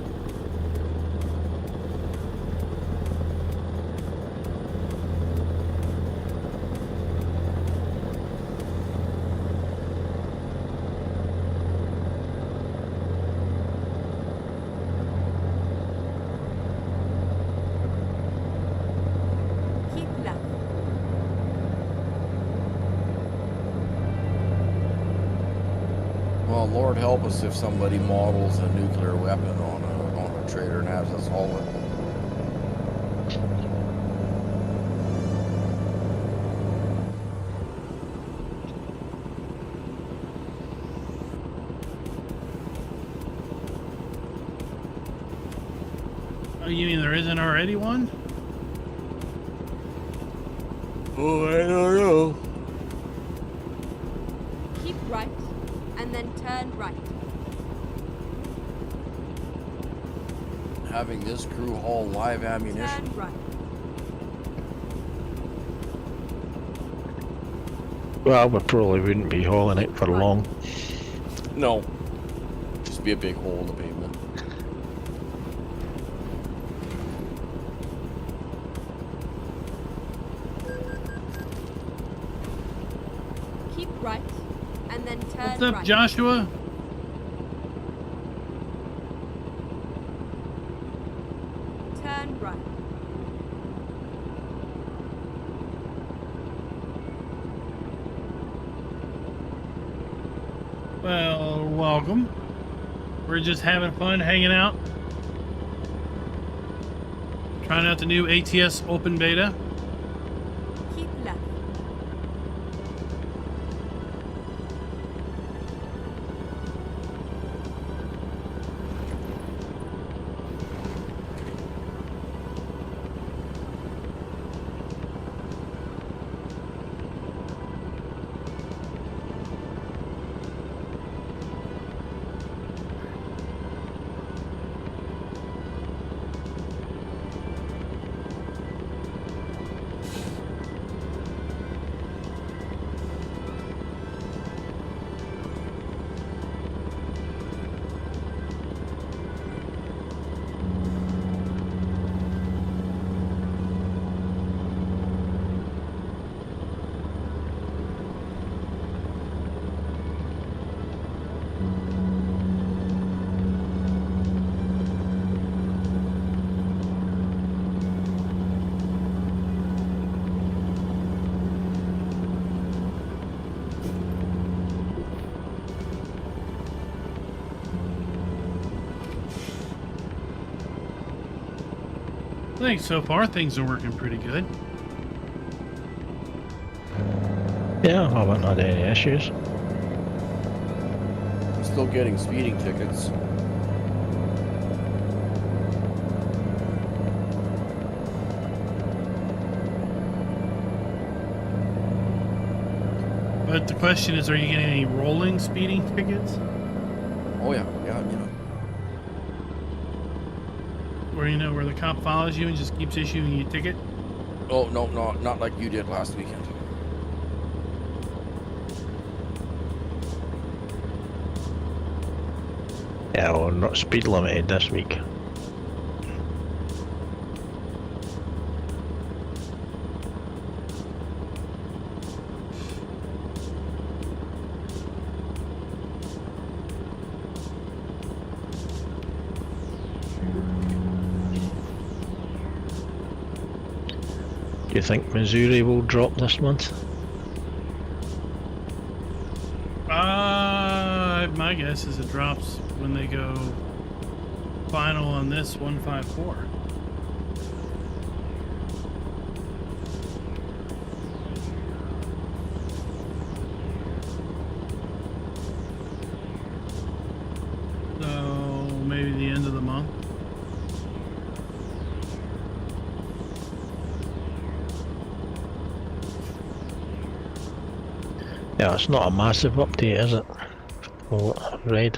Keep left. Well, Lord help us if somebody models a nuclear weapon on a trailer and has us haul it. Oh, you mean there isn't already one? Oh, I don't know. Keep right and then turn right. Having this crew haul live ammunition. Turn right. Well, we probably wouldn't be hauling it for long. No. Just be a big hole in the pavement. Keep right and then turn What's up, right. Joshua? Turn right. Well, welcome. We're just having fun hanging out. Trying out the new ATS open beta. Keep left. I think so far things are working pretty good. Yeah, I haven't had any issues. Still still getting speeding tickets. But the question is, are you getting any rolling speeding tickets? Oh yeah. Where, you know, where the cop follows you and just keeps issuing you a ticket? Oh no, not like you did last weekend. Yeah, well, not speed limited this week. Do you think Missouri will drop this month? My guess is it drops when they go final on this 154. So maybe the end of the month. Yeah, it's not a massive update, is it? Oh, red.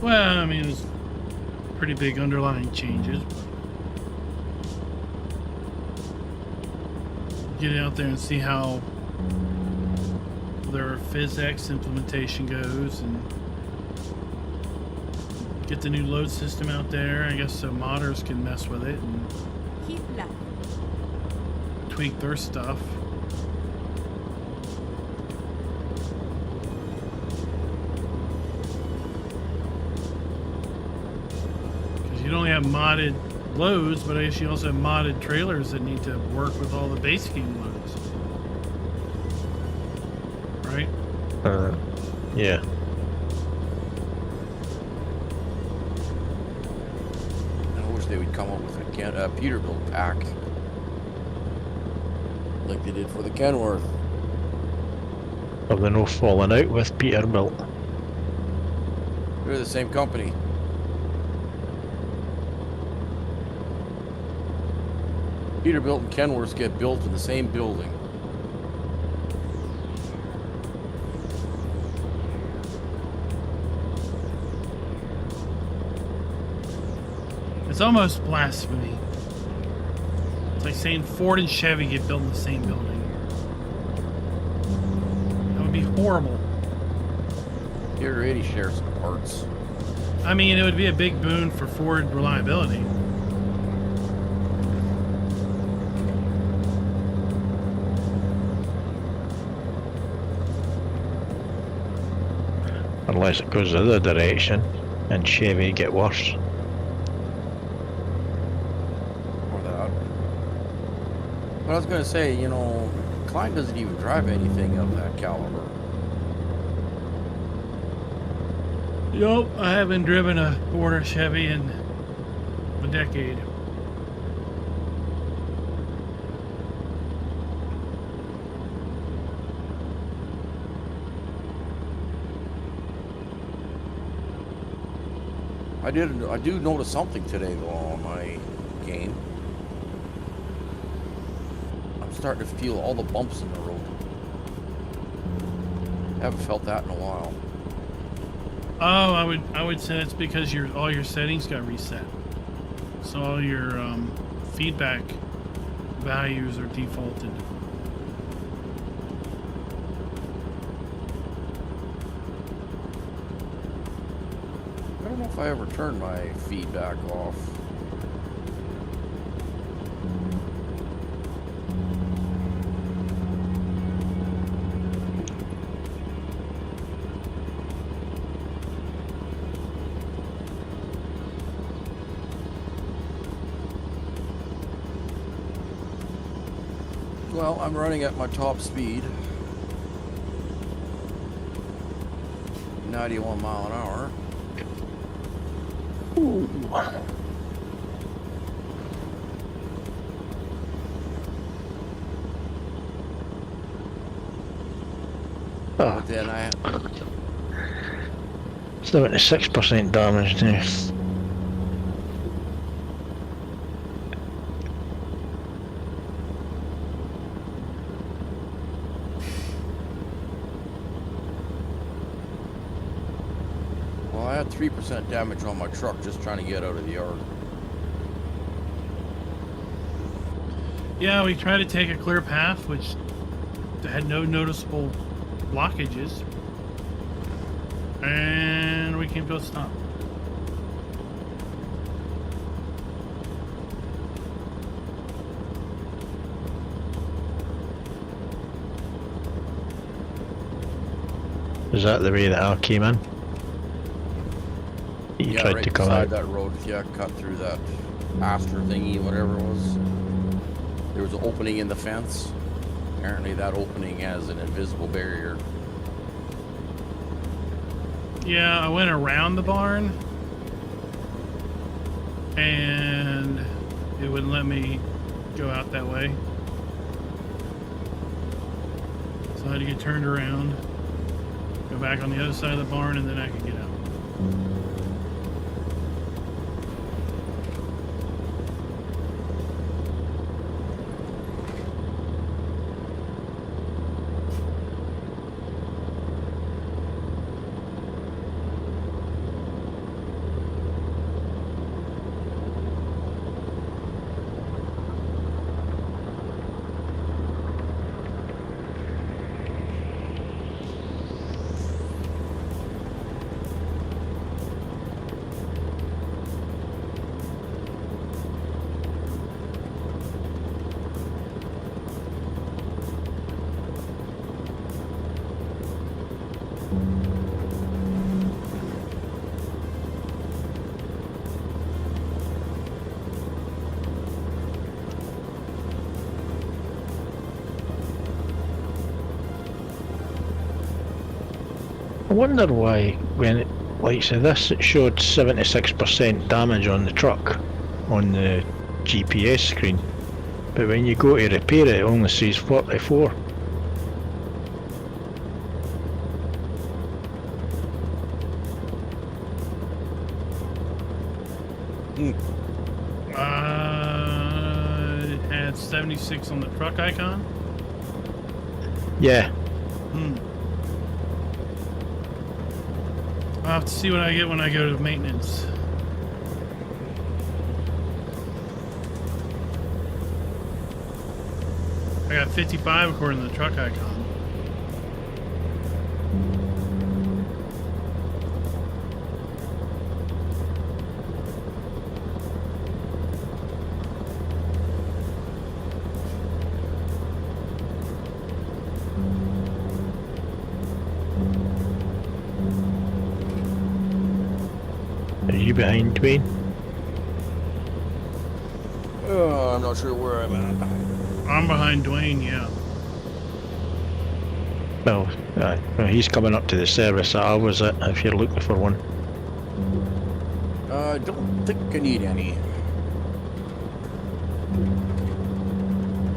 Well, I mean, it's pretty big underlying changes. But get out there and see how their PhysX implementation goes, and get the new load system out there. I guess so modders can mess with it and Keep left. tweak their stuff. You don't only have modded loads, but I guess you also have modded trailers that need to work with all the basing loads. Right? Yeah. I wish they would come up with a Peterbilt pack. Like they did for the Kenworth. Have they no fallen out with Peterbilt? They're the same company. Peterbilt and Kenworth get built in the same building. It's almost blasphemy. It's like saying Ford and Chevy get built in the same building. That would be horrible. They already share some parts. I mean, it would be a big boon for Ford reliability. Unless it goes the other direction and Chevy get worse. Or that. But I was going to say, you know, Klein doesn't even drive anything of that caliber. Yup, I haven't driven a Ford or Chevy in a decade. I do notice something today though on my game. I'm starting to feel all the bumps in the road. Haven't felt that in a while. Oh, I would say it's because all your settings got reset. So all your feedback values are defaulted. I don't know if I ever turned my feedback off. Well, I'm running at my top speed. 91 mile an hour. Ooh. But then I 76% damage now. well, I had 3% damage on my truck just trying to get out of the yard. Yeah, we tried to take a clear path, which had no noticeable blockages. And we came to a stop. Is that the way that I came in? You Yeah, tried right to come beside out. that road. Yeah, cut through that Astor thingy, whatever it was. There was an opening in the fence. Apparently that opening has an invisible barrier. Yeah, I went around the barn. And it wouldn't let me go out that way. So I had to get turned around. Go back on the other side of the barn and then I could get out. I wonder why, when it, like say this, it showed 76% damage on the truck on the GPS screen, but when you go to repair it, it only says 44. It had 76 on the truck icon. Yeah, I'll have to see what I get when I go to maintenance. I got 55 according to the truck icon. are you behind Dwayne? I'm not sure where I'm at. I'm behind Dwayne, yeah. Well, he's coming up to the service that I was at, if you're looking for one. I don't think I need any.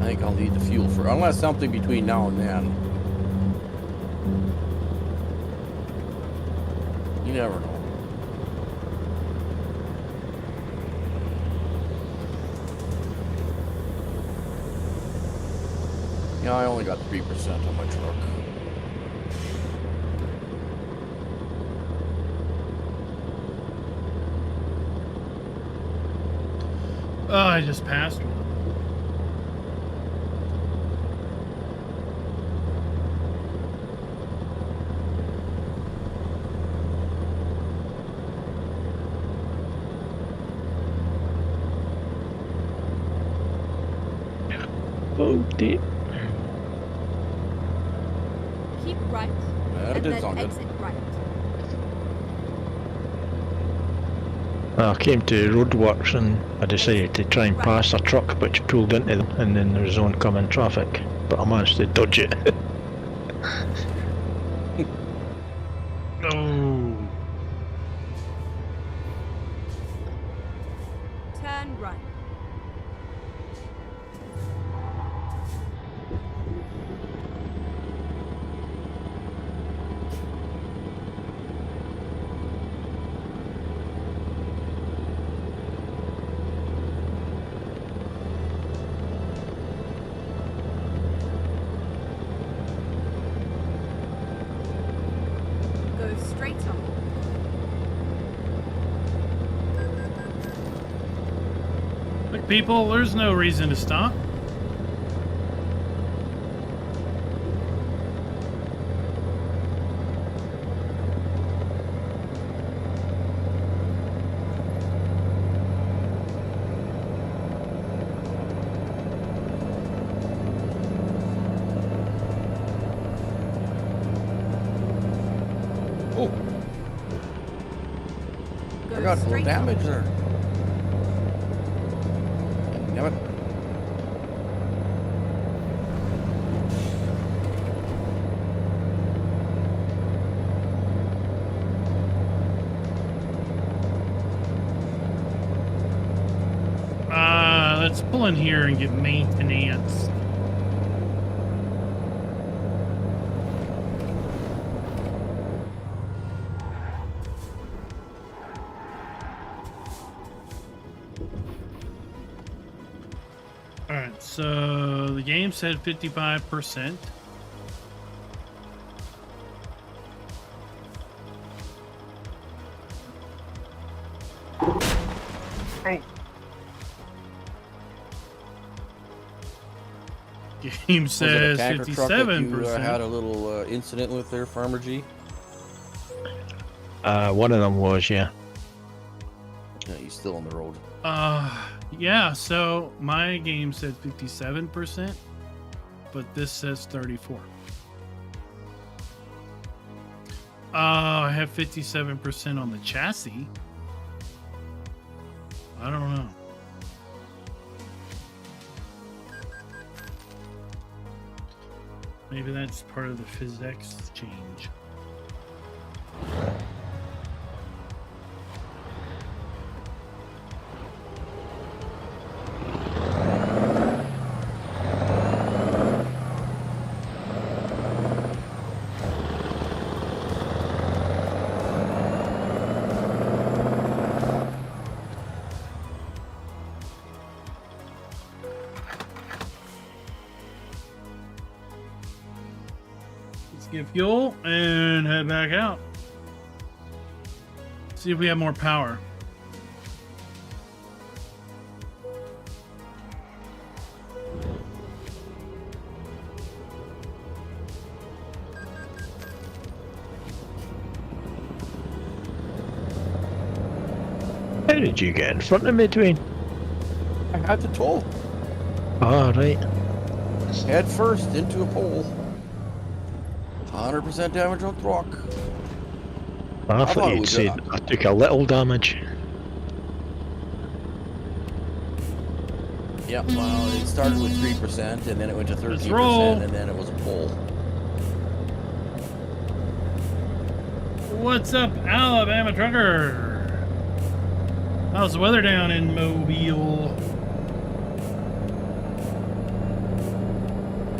I think I'll need the fuel for, unless something between now and then. You never know. Yeah, I only got 3% on my truck. Oh, I just passed one. Oh dear. Keep right. That and did then sound good. exit right. I came to roadworks and I decided to try and pass a truck which pulled into them, and then there was oncoming traffic, but I managed to dodge it. Oh. Turn right. Go straight on. Look, people, there's no reason to stop. Oh, Go I got a little straight damage on. there. Damn it. Let's pull in here and get maintenance. Alright, so the game said 55%. Game Was it a says tanker truck that you 57%. had a little incident with there, Farmer G? One of them was, yeah. Yeah, he's still on the road. Yeah, so my game said 57%, but this says 34. I have 57% on the chassis. I don't know. Maybe that's part of the physics change. Get fuel and head back out. See if we have more power. How did you get in front of me, Dwayne? I had to toll. Oh, right. Head first into a pole. 100% damage on the rock. I thought thought it you'd was, said I took a little damage. Yeah, well, it started with 3%, and then it went to 13%, roll. and then it was a pole. What's up, Alabama trucker? How's the weather down in Mobile?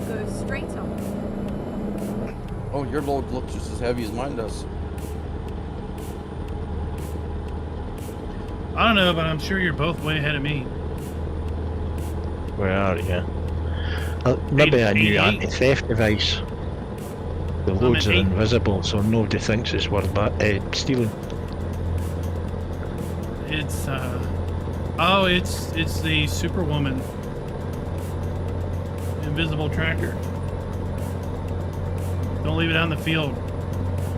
Go straight on. Oh, your load looks just as heavy as mine does. I don't know, but I'm sure you're both way ahead of me. Where are you? Maybe a new 88. anti-theft device. The loads at are 8. invisible, so nobody thinks it's worth stealing. It's oh, it's the Superwoman invisible tracker. Don't leave it out in the field.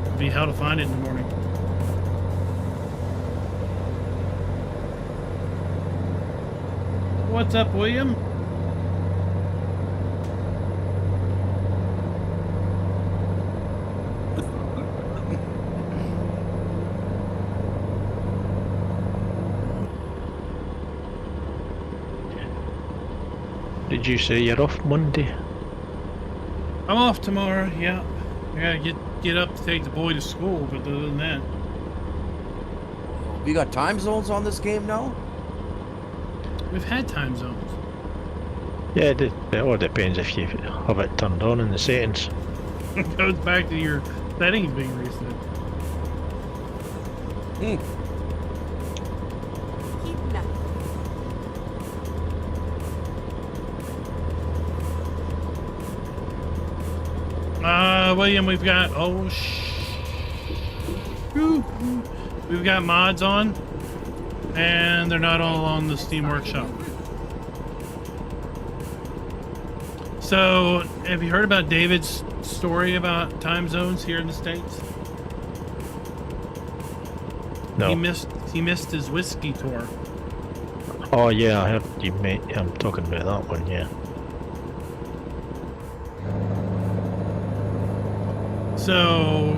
It'll be how to find it in the morning. What's up, William? Did you say you're off Monday? I'm off tomorrow, yeah. I gotta get up to take the boy to school, but other than that. We got time zones on this game now? We've had time zones. Yeah, it all depends if you have it turned on in the settings. It goes back to your settings being reset. Keep left. William, we've got, We've got mods on, and they're not all on the Steam Workshop. So, have you heard about David's story about time zones here in the States? No. He missed his whiskey tour. Oh yeah, I heard you mate. I'm talking about that one. Yeah. So,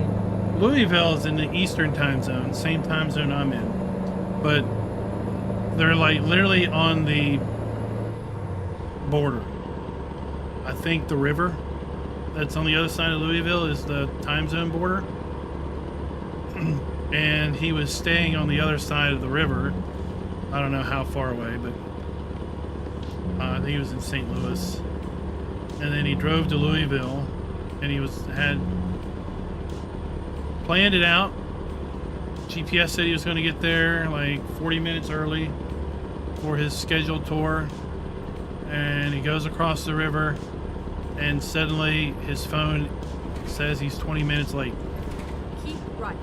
Louisville is in the Eastern time zone, same time zone I'm in, but they're like literally on the border. I think the river that's on the other side of Louisville is the time zone border. And he was staying on the other side of the river. I don't know how far away, but I think he was in St. Louis. And then he drove to Louisville, and he had planned it out. GPS said he was going to get there like 40 minutes early for his scheduled tour. And he goes across the river, and suddenly his phone says he's 20 minutes late. Keep right.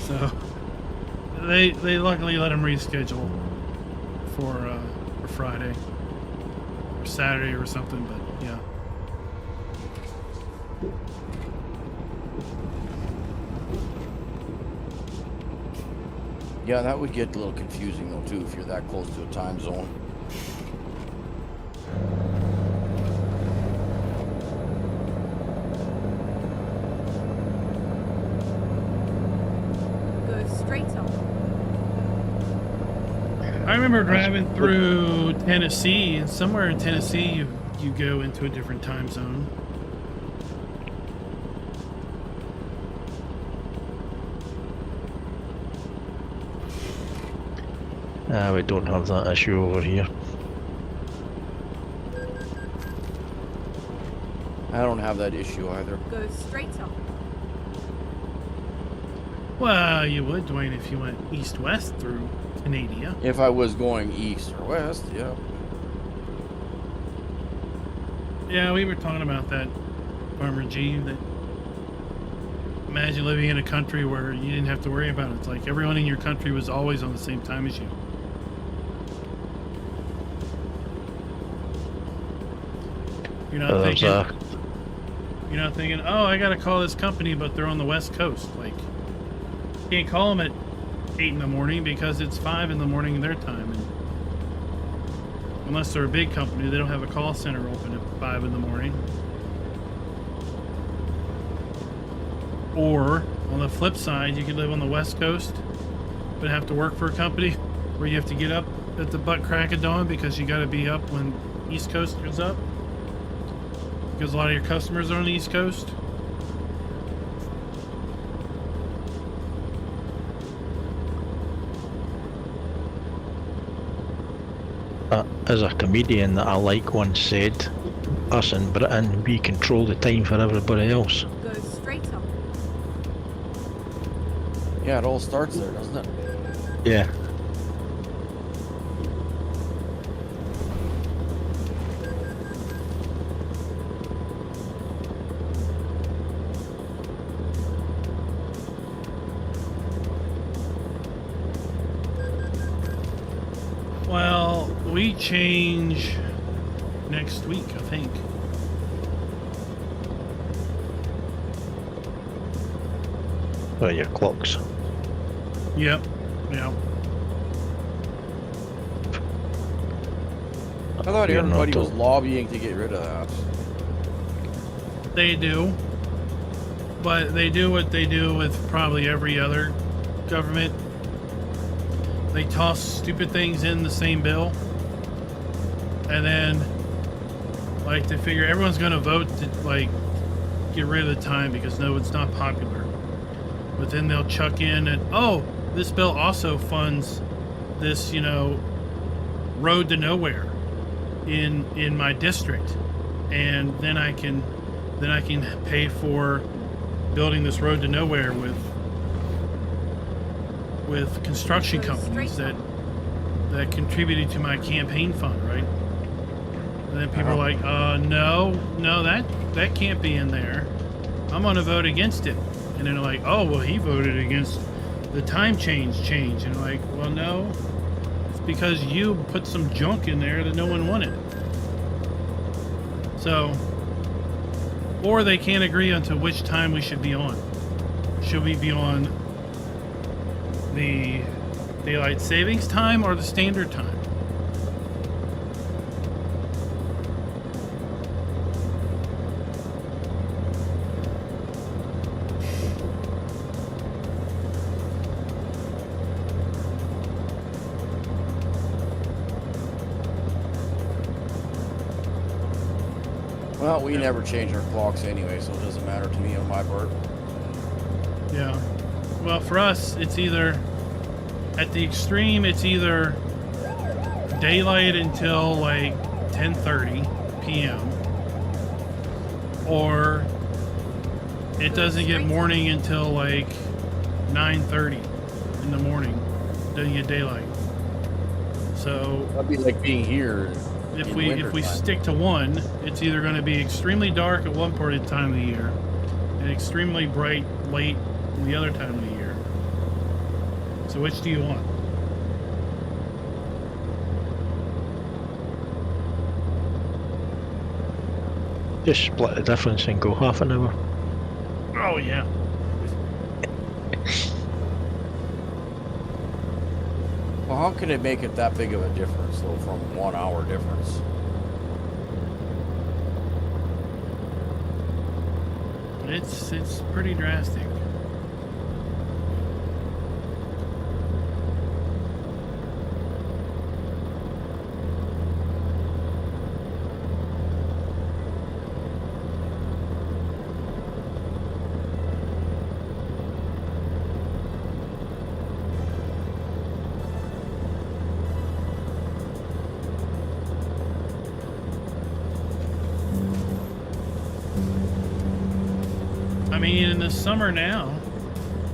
So they luckily let him reschedule for Friday or Saturday or something, but yeah. Yeah, that would get a little confusing though too if you're that close to a time zone. Go straight up. I remember driving through Tennessee, and somewhere in Tennessee you go into a different time zone. We don't have that issue over here. I don't have that issue either. Go straight up. Well, you would, Dwayne, if you went east-west through Canada. If I was going east or west, yeah. Yeah, we were talking about that, Farmer G, that imagine living in a country where you didn't have to worry about it. It's like everyone in your country was always on the same time as you. You're not thinking, oh, I gotta call this company, but they're on the West Coast. Like, you can't call them at 8 in the morning because it's 5 in the morning their time. And unless they're a big company, they don't have a call center open at 5 in the morning. Or, on the flip side, you could live on the West Coast, but have to work for a company where you have to get up at the butt crack of dawn because you gotta be up when East Coast is up. Because a lot of your customers are on the East Coast. As a comedian that I like once said, us in Britain, we control the time for everybody else. Go straight up. Yeah, it all starts there, doesn't it? Yeah. Well, we change next week, I think. Well, your clocks. Yep. Yeah. I thought You're everybody not was lobbying to get rid of that. They do. But they do what they do with probably every other government. They toss stupid things in the same bill. And then, like, they figure everyone's going to vote to, like, get rid of the time because no, it's not popular. But then they'll chuck in and, oh, this bill also funds this, you know, road to nowhere in my district. And then I can pay for building this road to nowhere with construction companies that contributed to my campaign fund, right? And then people are like, no, that can't be in there. I'm gonna vote against it. And then they're like, oh, well, he voted against the time change. And I'm like, well, no, it's because you put some junk in there that no one wanted. So, or they can't agree on to which time we should be on. Should we be on the daylight savings time or the standard time? Well, we never change our clocks anyway, so it doesn't matter to me on my part. Yeah. Well, for us, it's either, at the extreme, it's either daylight until like 10:30 p.m. or it doesn't get morning until like 9:30 in the morning. Doesn't get daylight. So That'd be like being here. if we stick to one, it's either going to be extremely dark at one part of the time of the year and extremely bright late in the other time of the year. So which do you want? Just split the difference and go half an hour. Oh yeah. Well, how can it make it that big of a difference, though, from 1 hour difference? It's pretty drastic. I mean, in the summer now,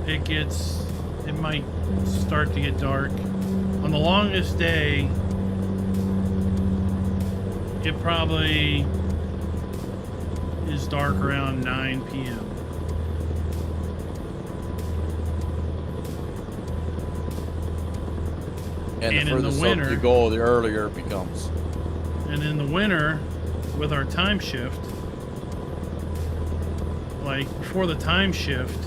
it might start to get dark. On the longest day, it probably is dark around 9 p.m. And the in the further south winter- you go, the earlier it becomes. And in the winter, with our time shift, like before the time shift,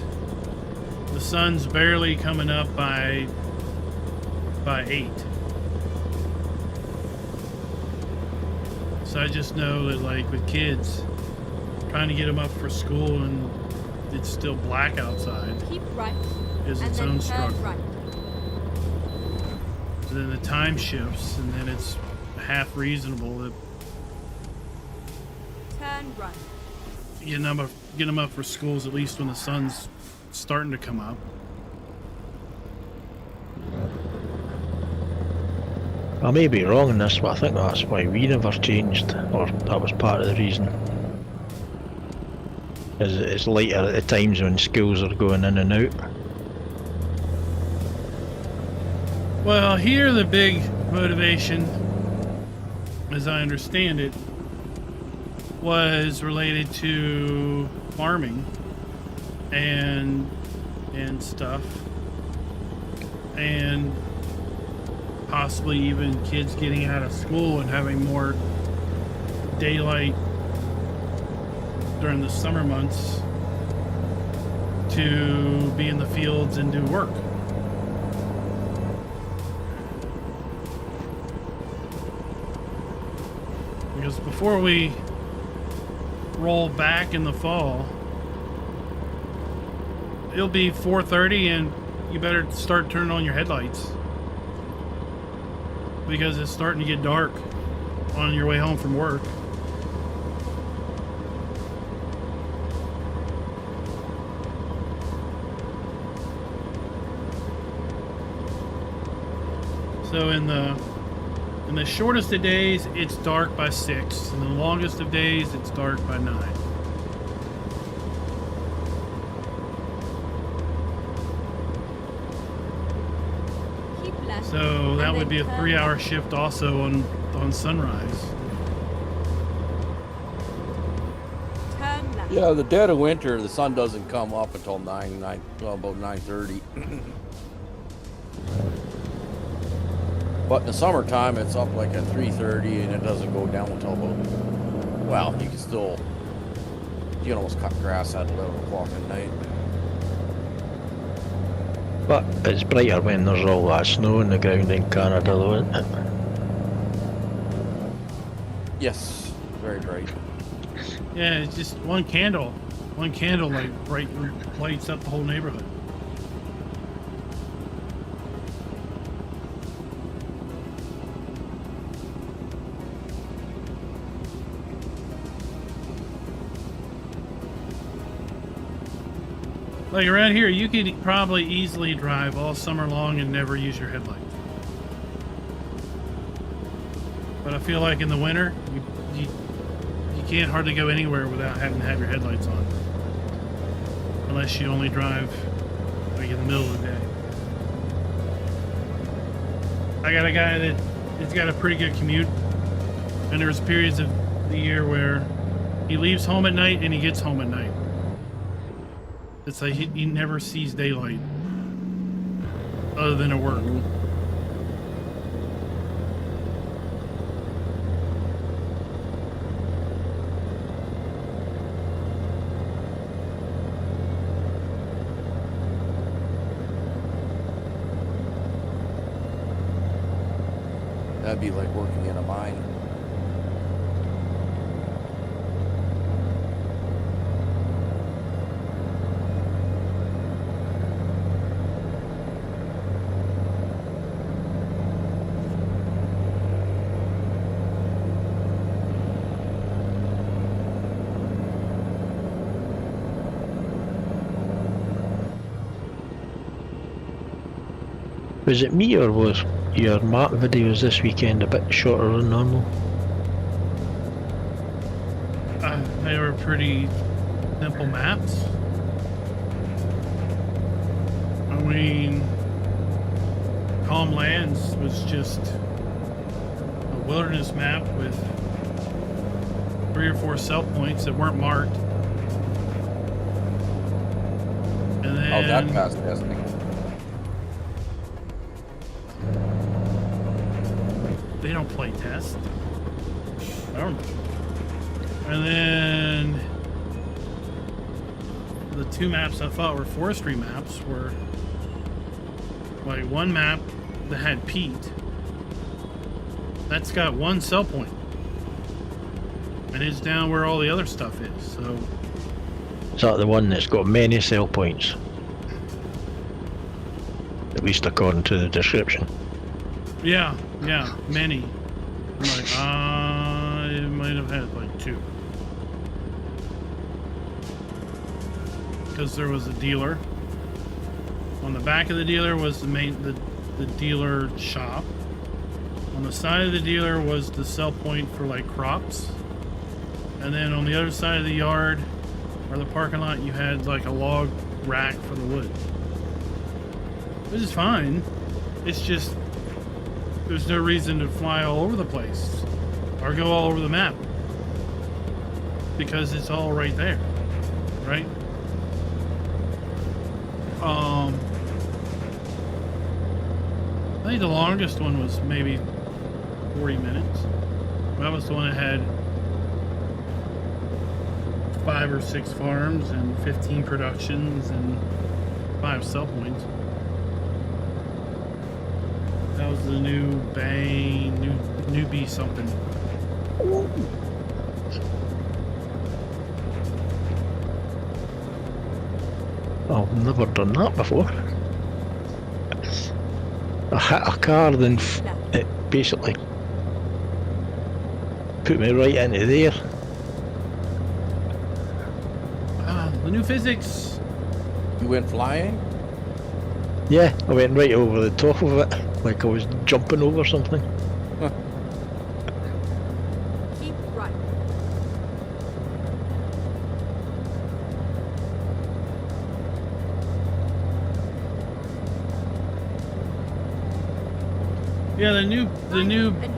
the sun's barely coming up by 8. So I just know that, like, with kids, trying to get them up for school and it's still black outside Keep right. is And its then own turn struggle. right. So then the time shifts, and then it's half reasonable that Turn right. get them up for schools at least when the sun's starting to come up. I may be wrong in this, but I think that's why we never changed, or that was part of the reason. Is it's lighter at the times when schools are going in and out. Well, here the big motivation, as I understand it, was related to farming and stuff, and possibly even kids getting out of school and having more daylight during the summer months to be in the fields and do work. Because before we roll back in the fall, it'll be 4:30 and you better start turning on your headlights, because it's starting to get dark on your way home from work. So in the shortest of days, it's dark by 6, and the longest of days, it's dark by 9. Keep left. So that and would be a then turn 3-hour right. shift also on sunrise. Turn left. Yeah, the dead of winter, the sun doesn't come up until about 9:30. But in the summertime, it's up like at 3:30, and it doesn't go down until about. Well, you can almost cut grass at 11 o'clock at night. But it's brighter when there's all that snow on the ground in Canada, though, isn't it? Yes, very bright. Yeah, it's just one candle. One candle lights up the whole neighborhood. Like around here, you could probably easily drive all summer long and never use your headlights. But I feel like in the winter, you can't hardly go anywhere without having to have your headlights on. Unless you only drive like in the middle of the day. I got a guy that's got a pretty good commute, and there's periods of the year where he leaves home at night and he gets home at night. It's like he never sees daylight other than at work. That'd be like working in a mine. Was it me, or was your map videos this weekend a bit shorter than normal? They were pretty simple maps. I mean, Calm Lands was just a wilderness map with 3 or 4 cell points that weren't marked. And then, How'd that pass testing? They don't play test. I don't know. And then the 2 maps I thought were forestry maps were like one map that had peat. That's got 1 cell point. And it's down where all the other stuff is. So Is that the one that's got many cell points? At least according to the description. yeah, many. I'm like, it might have had like 2. Because there was a dealer. On the back of the dealer was the dealer shop. On the side of the dealer was the sell point for like crops. And then on the other side of the yard or the parking lot, you had like a log rack for the wood. Which is fine. It's just there's no reason to fly all over the place or go all over the map because it's all right there, right? I think the longest one was maybe 40 minutes. That was the one that had 5 or 6 farms and 15 productions and 5 sell points. That was the new Bane, newbie something. I've never done that before. I hit a car, then it basically put me right into there. The new physics. You went flying? Yeah, I went right over the top of it, like I was jumping over something. Keep right. Yeah, the new. A new route.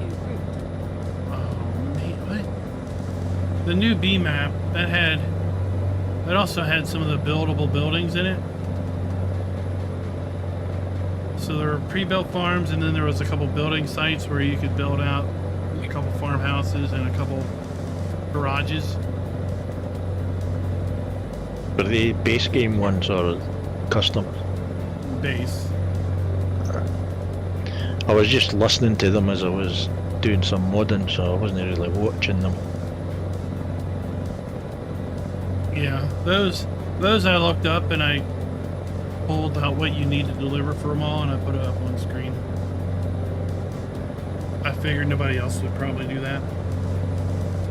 Oh man, what? The new B map that had It also had some of the buildable buildings in it. So there were pre-built farms, and then there was a couple building sites where you could build out a couple farmhouses and a couple garages. Were they base game ones or custom? Base. I was just listening to them as I was doing some modding, so I wasn't really watching them. Yeah, those I looked up and I pulled out what you need to deliver for them all, and I put it up on screen. I figured nobody else would probably do that.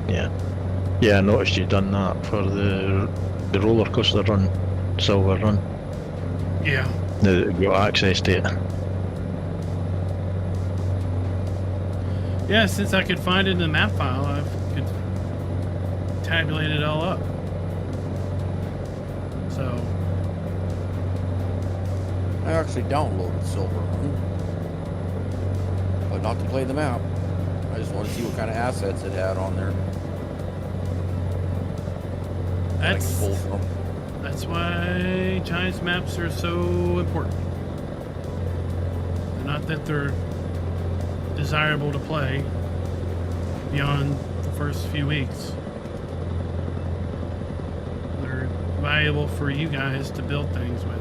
Yeah. Yeah, I noticed you done that for the roller coaster run, silver run. Yeah. Now that you've got access to it. Yeah, since I could find it in the map file, I could tabulate it all up. So I actually downloaded Silver Run, but not to play the map. I just want to see what kind of assets it had on there. That's why Giants maps are so important. Not that they're desirable to play beyond the first few weeks. They're valuable for you guys to build things with.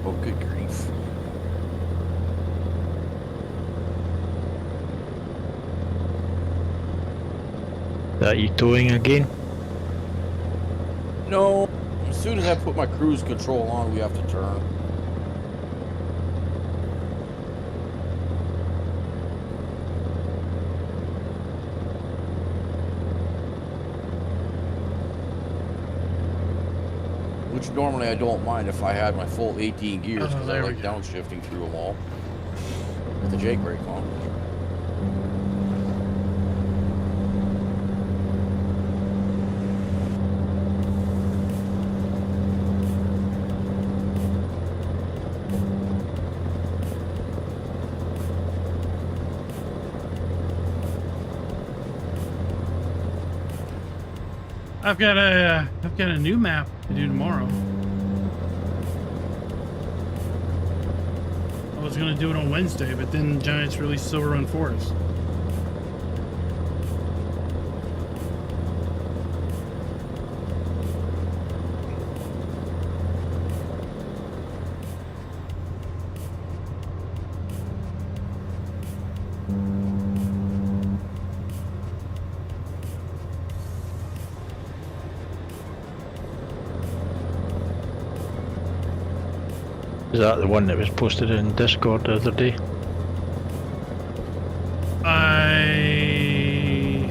Oh, good grief. That you towing again? No, as soon as I put my cruise control on, we have to turn. Which normally I don't mind if I had my full 18 gears, because I like downshifting through them all with the Jake brake on. I've got a new map to do tomorrow. I was gonna do it on Wednesday, but then Giants released Silver Run Forest. Is that the one that was posted in Discord the other day? I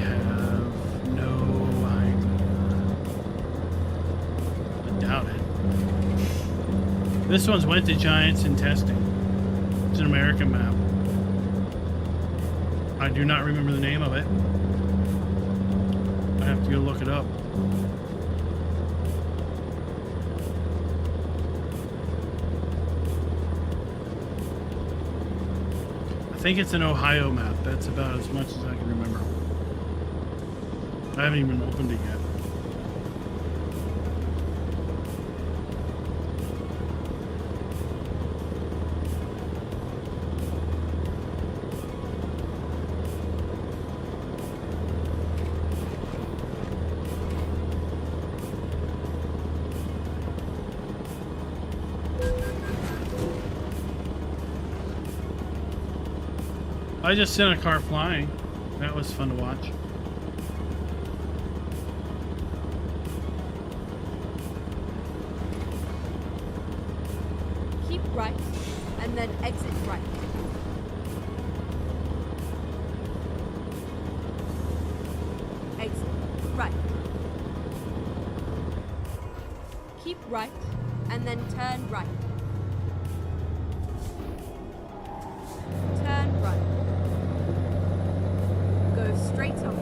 have no idea. I doubt it. This one's went to Giants in testing. It's an American map. I do not remember the name of it. I have to go look it up. I think it's an Ohio map. That's about as much as I can remember. I haven't even opened it yet. I just sent a car flying. That was fun to watch. Keep right, and then exit right. Exit right. Keep right, and then turn right. Turn right. Go straight on.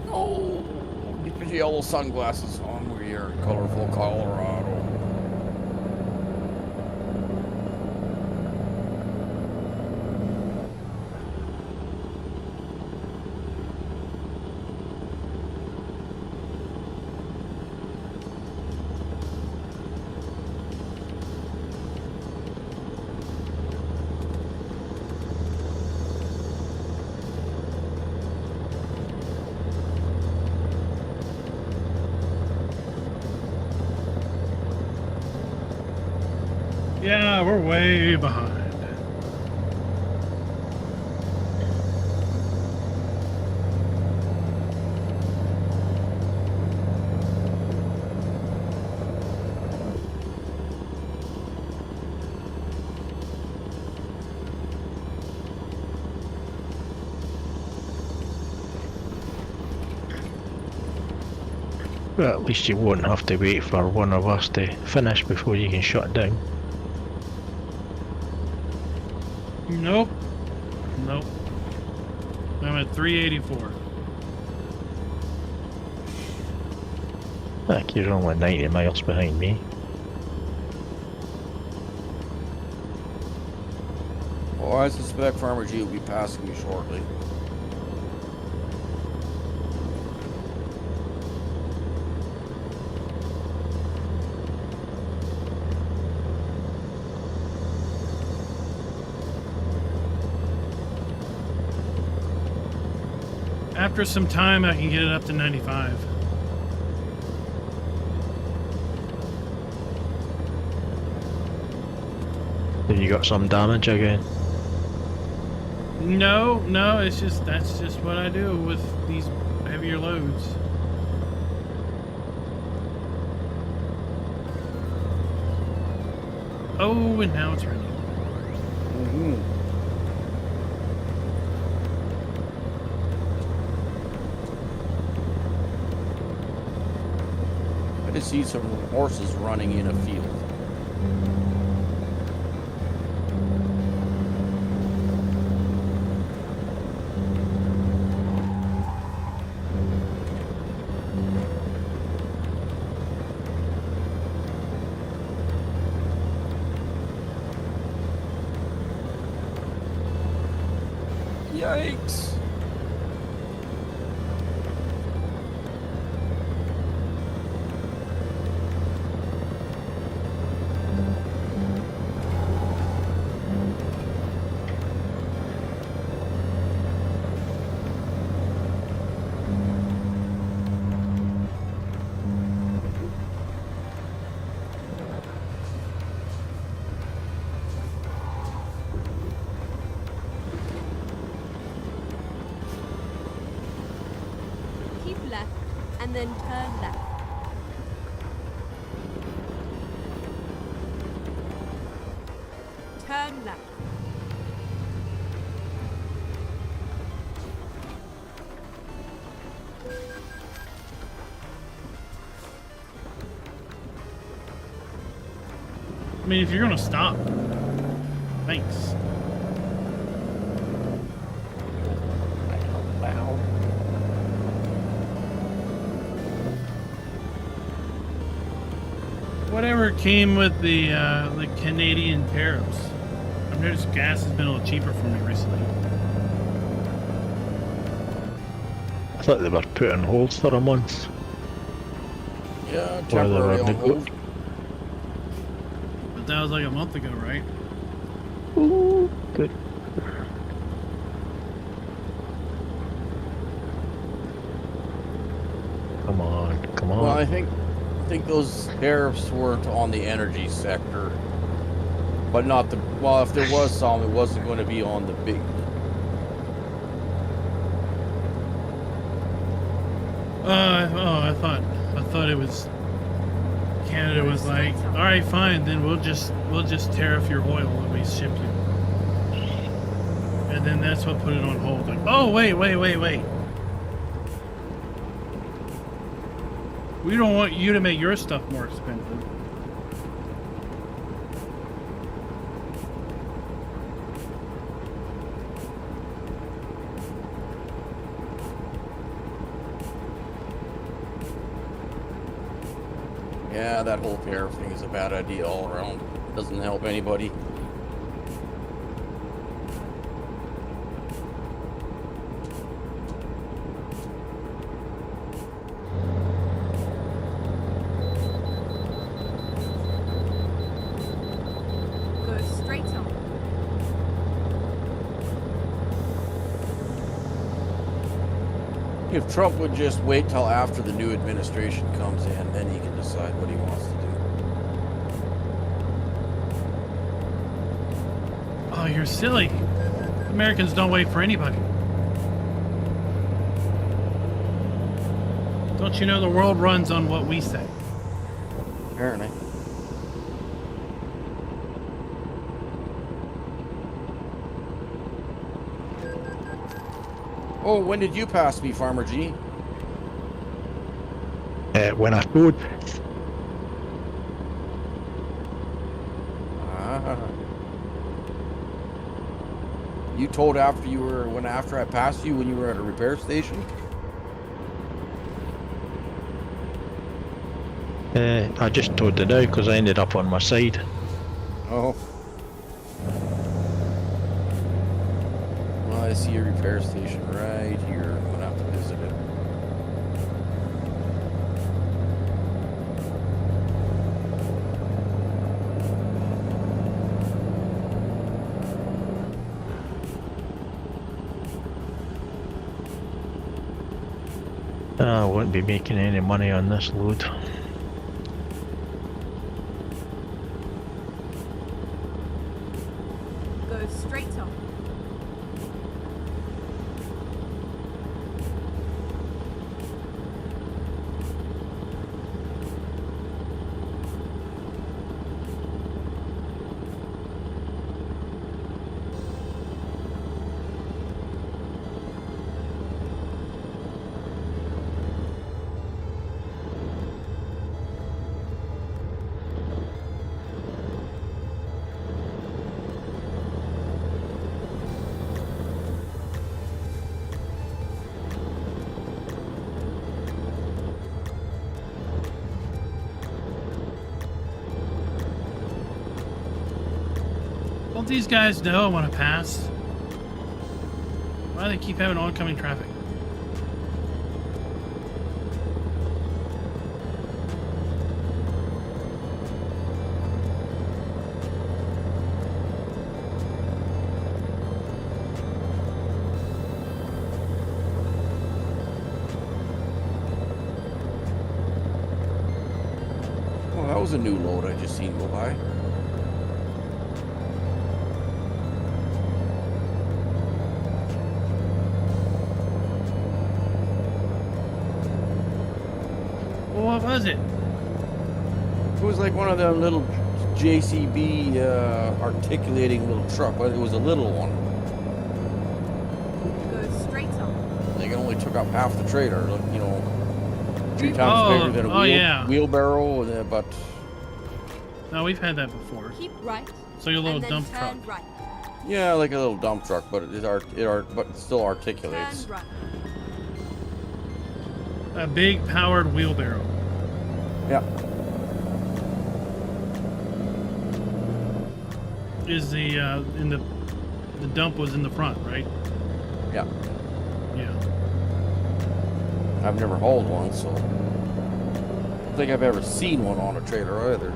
Oh, the yellow sunglasses on. We are in colorful Colorado. Yeah, we're way behind. But at least you won't have to wait for one of us to finish before you can shut down. Nope. Nope. I'm at 384. Heck, you're only 90 miles behind me. Well, I suspect Farmer G will be passing me shortly. After some time, I can get it up to 95. Have you got some damage again? No, it's just, that's just what I do with these heavier loads. Oh, and now it's raining. Mm-hmm. I just see some horses running in a field. Yikes. Keep left and then turn left. Turn left. I mean, if you're gonna stop, thanks. Wow. Whatever came with the Canadian tariffs. I've noticed gas has been a little cheaper for me recently. I thought they were put on hold for a month. Yeah, While they were temporary on hold. But that was like a month ago, right? Ooh, good. Come on, come on. Well, I think those tariffs weren't on the energy sector, but not the. Well, if there was some, it wasn't going to be on the big. I thought it was. Canada was like, all right, fine, then we'll just tariff your oil that we ship you, and then that's what put it on hold. Like, oh wait. We don't want you to make your stuff more expensive. Yeah, that whole tariff thing is a bad idea all around. Doesn't help anybody. Go straight on. If Trump would just wait till after the new administration comes in, then he can decide what he wants to do. Oh, you're silly. Americans don't wait for anybody. Don't you know the world runs on what we say? Apparently. Oh, when did you pass me, Farmer G? When I rode, Ah. You told after you were after I passed you when you were at a repair station? I just towed it out because I ended up on my side. Oh. Well, I see a repair station right here. I'm gonna have to visit it. I won't be making any money on this load. Go straight on. Don't these guys know I want to pass? Why do they keep having oncoming traffic? Well, that was a new load I just seen go by. Well, what was it? It was like one of them little JCB articulating little truck. Well, it was a little one. Go straight on. They only took up half the trailer. Like, you know, 3 times bigger than a yeah. wheelbarrow. But No, we've had that before. Keep right. So your little and then dump turn truck. right. yeah, like a little dump truck, but but it still articulates. Turn right. A big powered wheelbarrow. Yeah. Is the in the dump was in the front, right? Yeah. Yeah. I've never hauled one, so I don't think I've ever seen one on a trailer either.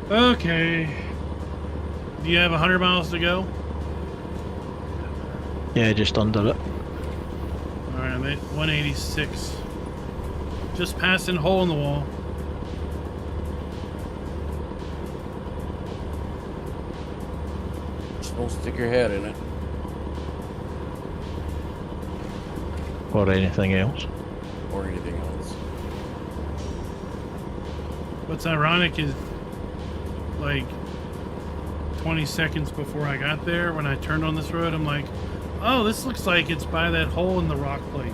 Okay. Do you have 100 miles to go? Yeah, just under it. Alright, I'm at 186. Just passing hole in the wall. Just don't stick your head in it. Or anything else. Or anything else. What's ironic is, like, 20 seconds before I got there, when I turned on this road, I'm like, oh, this looks like it's by that hole in the rock place.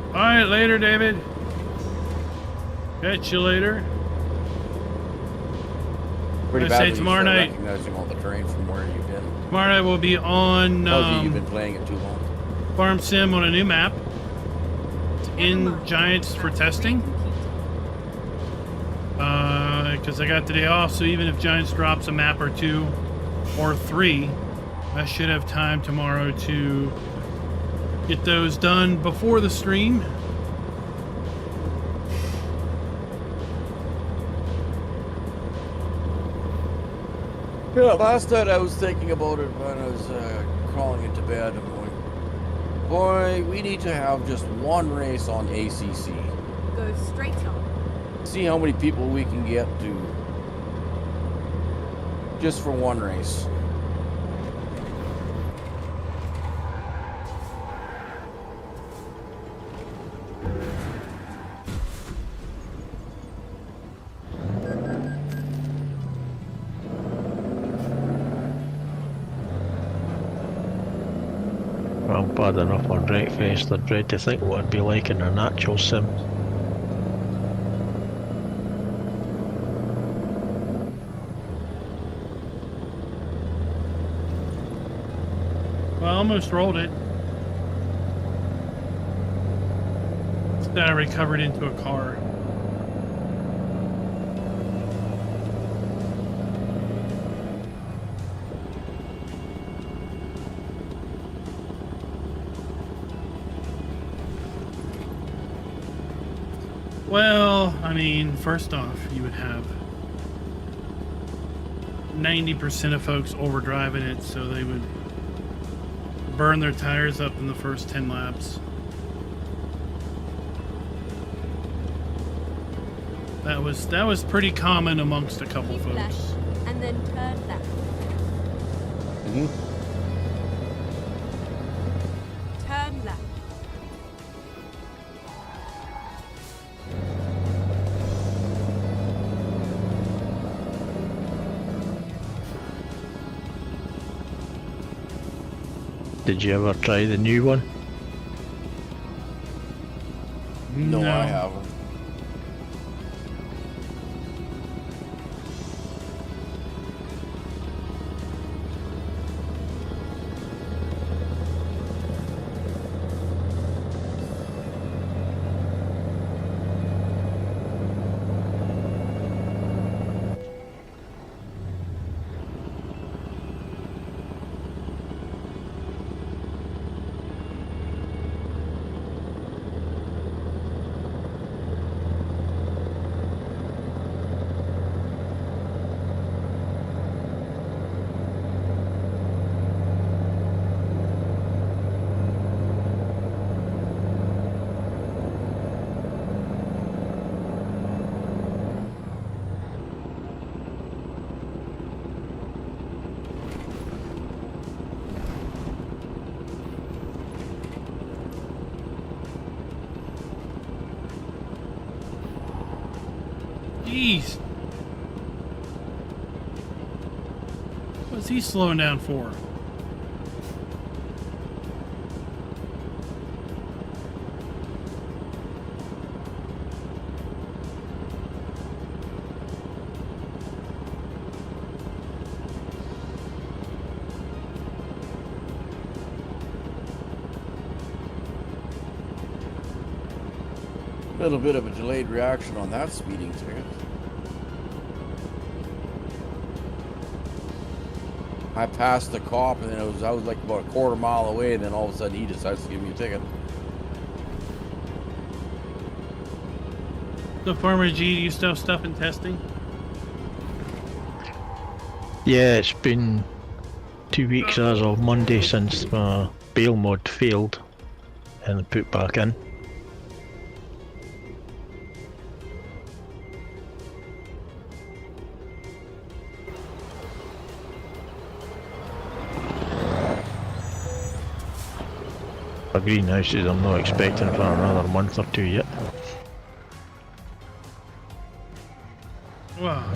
Alright, later, David. Catch you later. Pretty I bad say when you tomorrow start night. recognizing all the terrain from where you've been. Tomorrow night we'll be on Tells you you've been playing it too long. Farm Sim on a new map. It's in Giants for testing. Because I got the day off, so even if Giants drops a map or 2 or 3, I should have time tomorrow to get those done before the stream. Yeah, last night I was thinking about it when I was crawling into bed. I'm going, boy, we need to have just one race on ACC. Go straight on. See how many people we can get to just for one race. Well, bad enough on Breakfast. I dread to think what it'd be like in an actual sim. Well, I almost rolled it. Then I recovered into a car. Well, I mean, first off, you would have 90% of folks overdriving it, so they would burn their tires up in the first 10 laps. That was pretty common amongst a couple Keep left folks. and then turn left. Turn left. Did you ever try the new one? No, I haven't. Jeez. What's he slowing down for? A little bit of a delayed reaction on that speeding ticket. I passed the cop and then I was like about a quarter mile away, and then all of a sudden he decides to give me a ticket. So, Farmer G, do you still have stuff in testing? Yeah, it's been 2 weeks as of Monday since bail mod failed and put back in. For greenhouses, I'm not expecting for another month or two yet. Wow,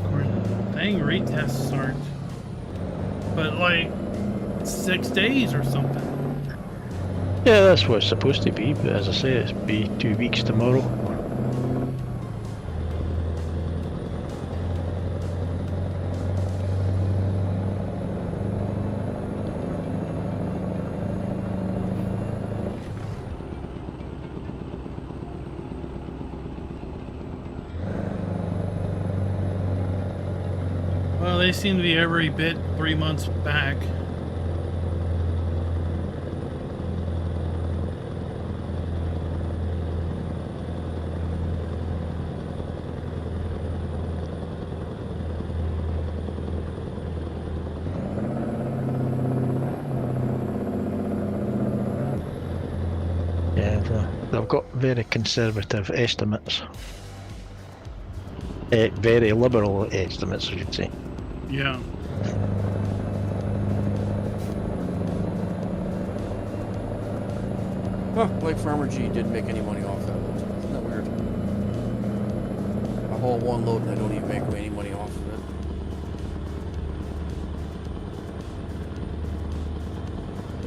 dang retests aren't. But like 6 days or something. Yeah, that's what it's supposed to be, but as I say, it's be 2 weeks tomorrow. Well, they seem to be every bit 3 months back. Yeah, they've got very conservative estimates. Very liberal estimates, I should say. Yeah. Huh, like Farmer G didn't make any money off that load. Isn't that weird? I haul one load and I don't even make any money off of it.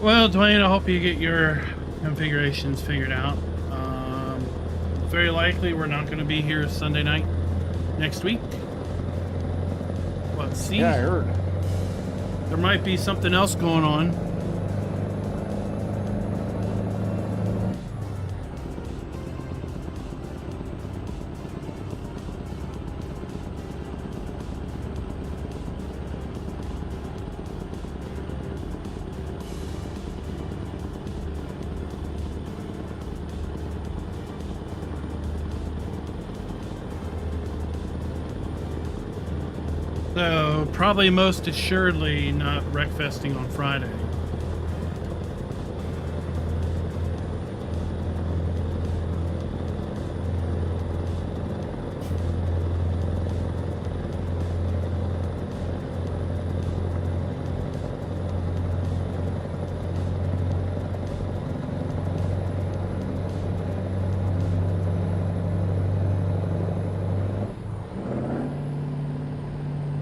Well, Dwayne, I hope you get your configurations figured out. Very likely we're not going to be here Sunday night next week. Let's see. Yeah, I heard. There might be something else going on. So, probably most assuredly not Wreckfesting on Friday.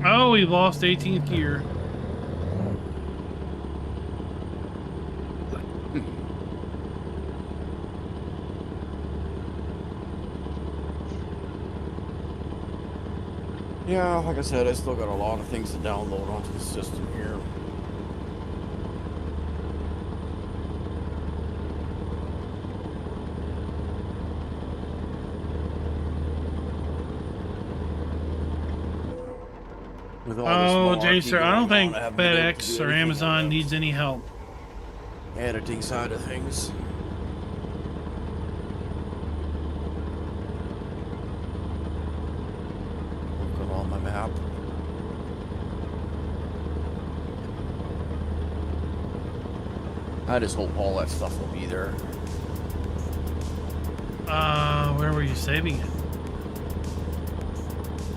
Oh, we lost 18th gear. Yeah, like I said, I still got a lot of things to download onto the system here. With all this Oh, malarkey James, sir, I don't going think on, haven't been able to FedEx do or anything Amazon on the needs any help. editing side of things. Look on my map. I just hope all that stuff will be there. Where were you saving it?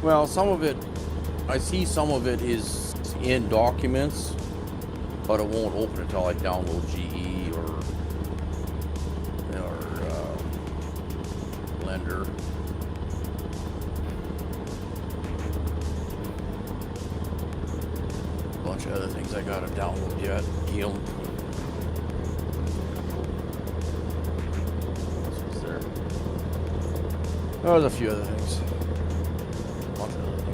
Well, some of it, I see some of it is in documents, but it won't open until I download GE or Blender. A bunch of other things I gotta download yet. GIMP. What else is there? Oh, there's a few other things. A bunch of other things.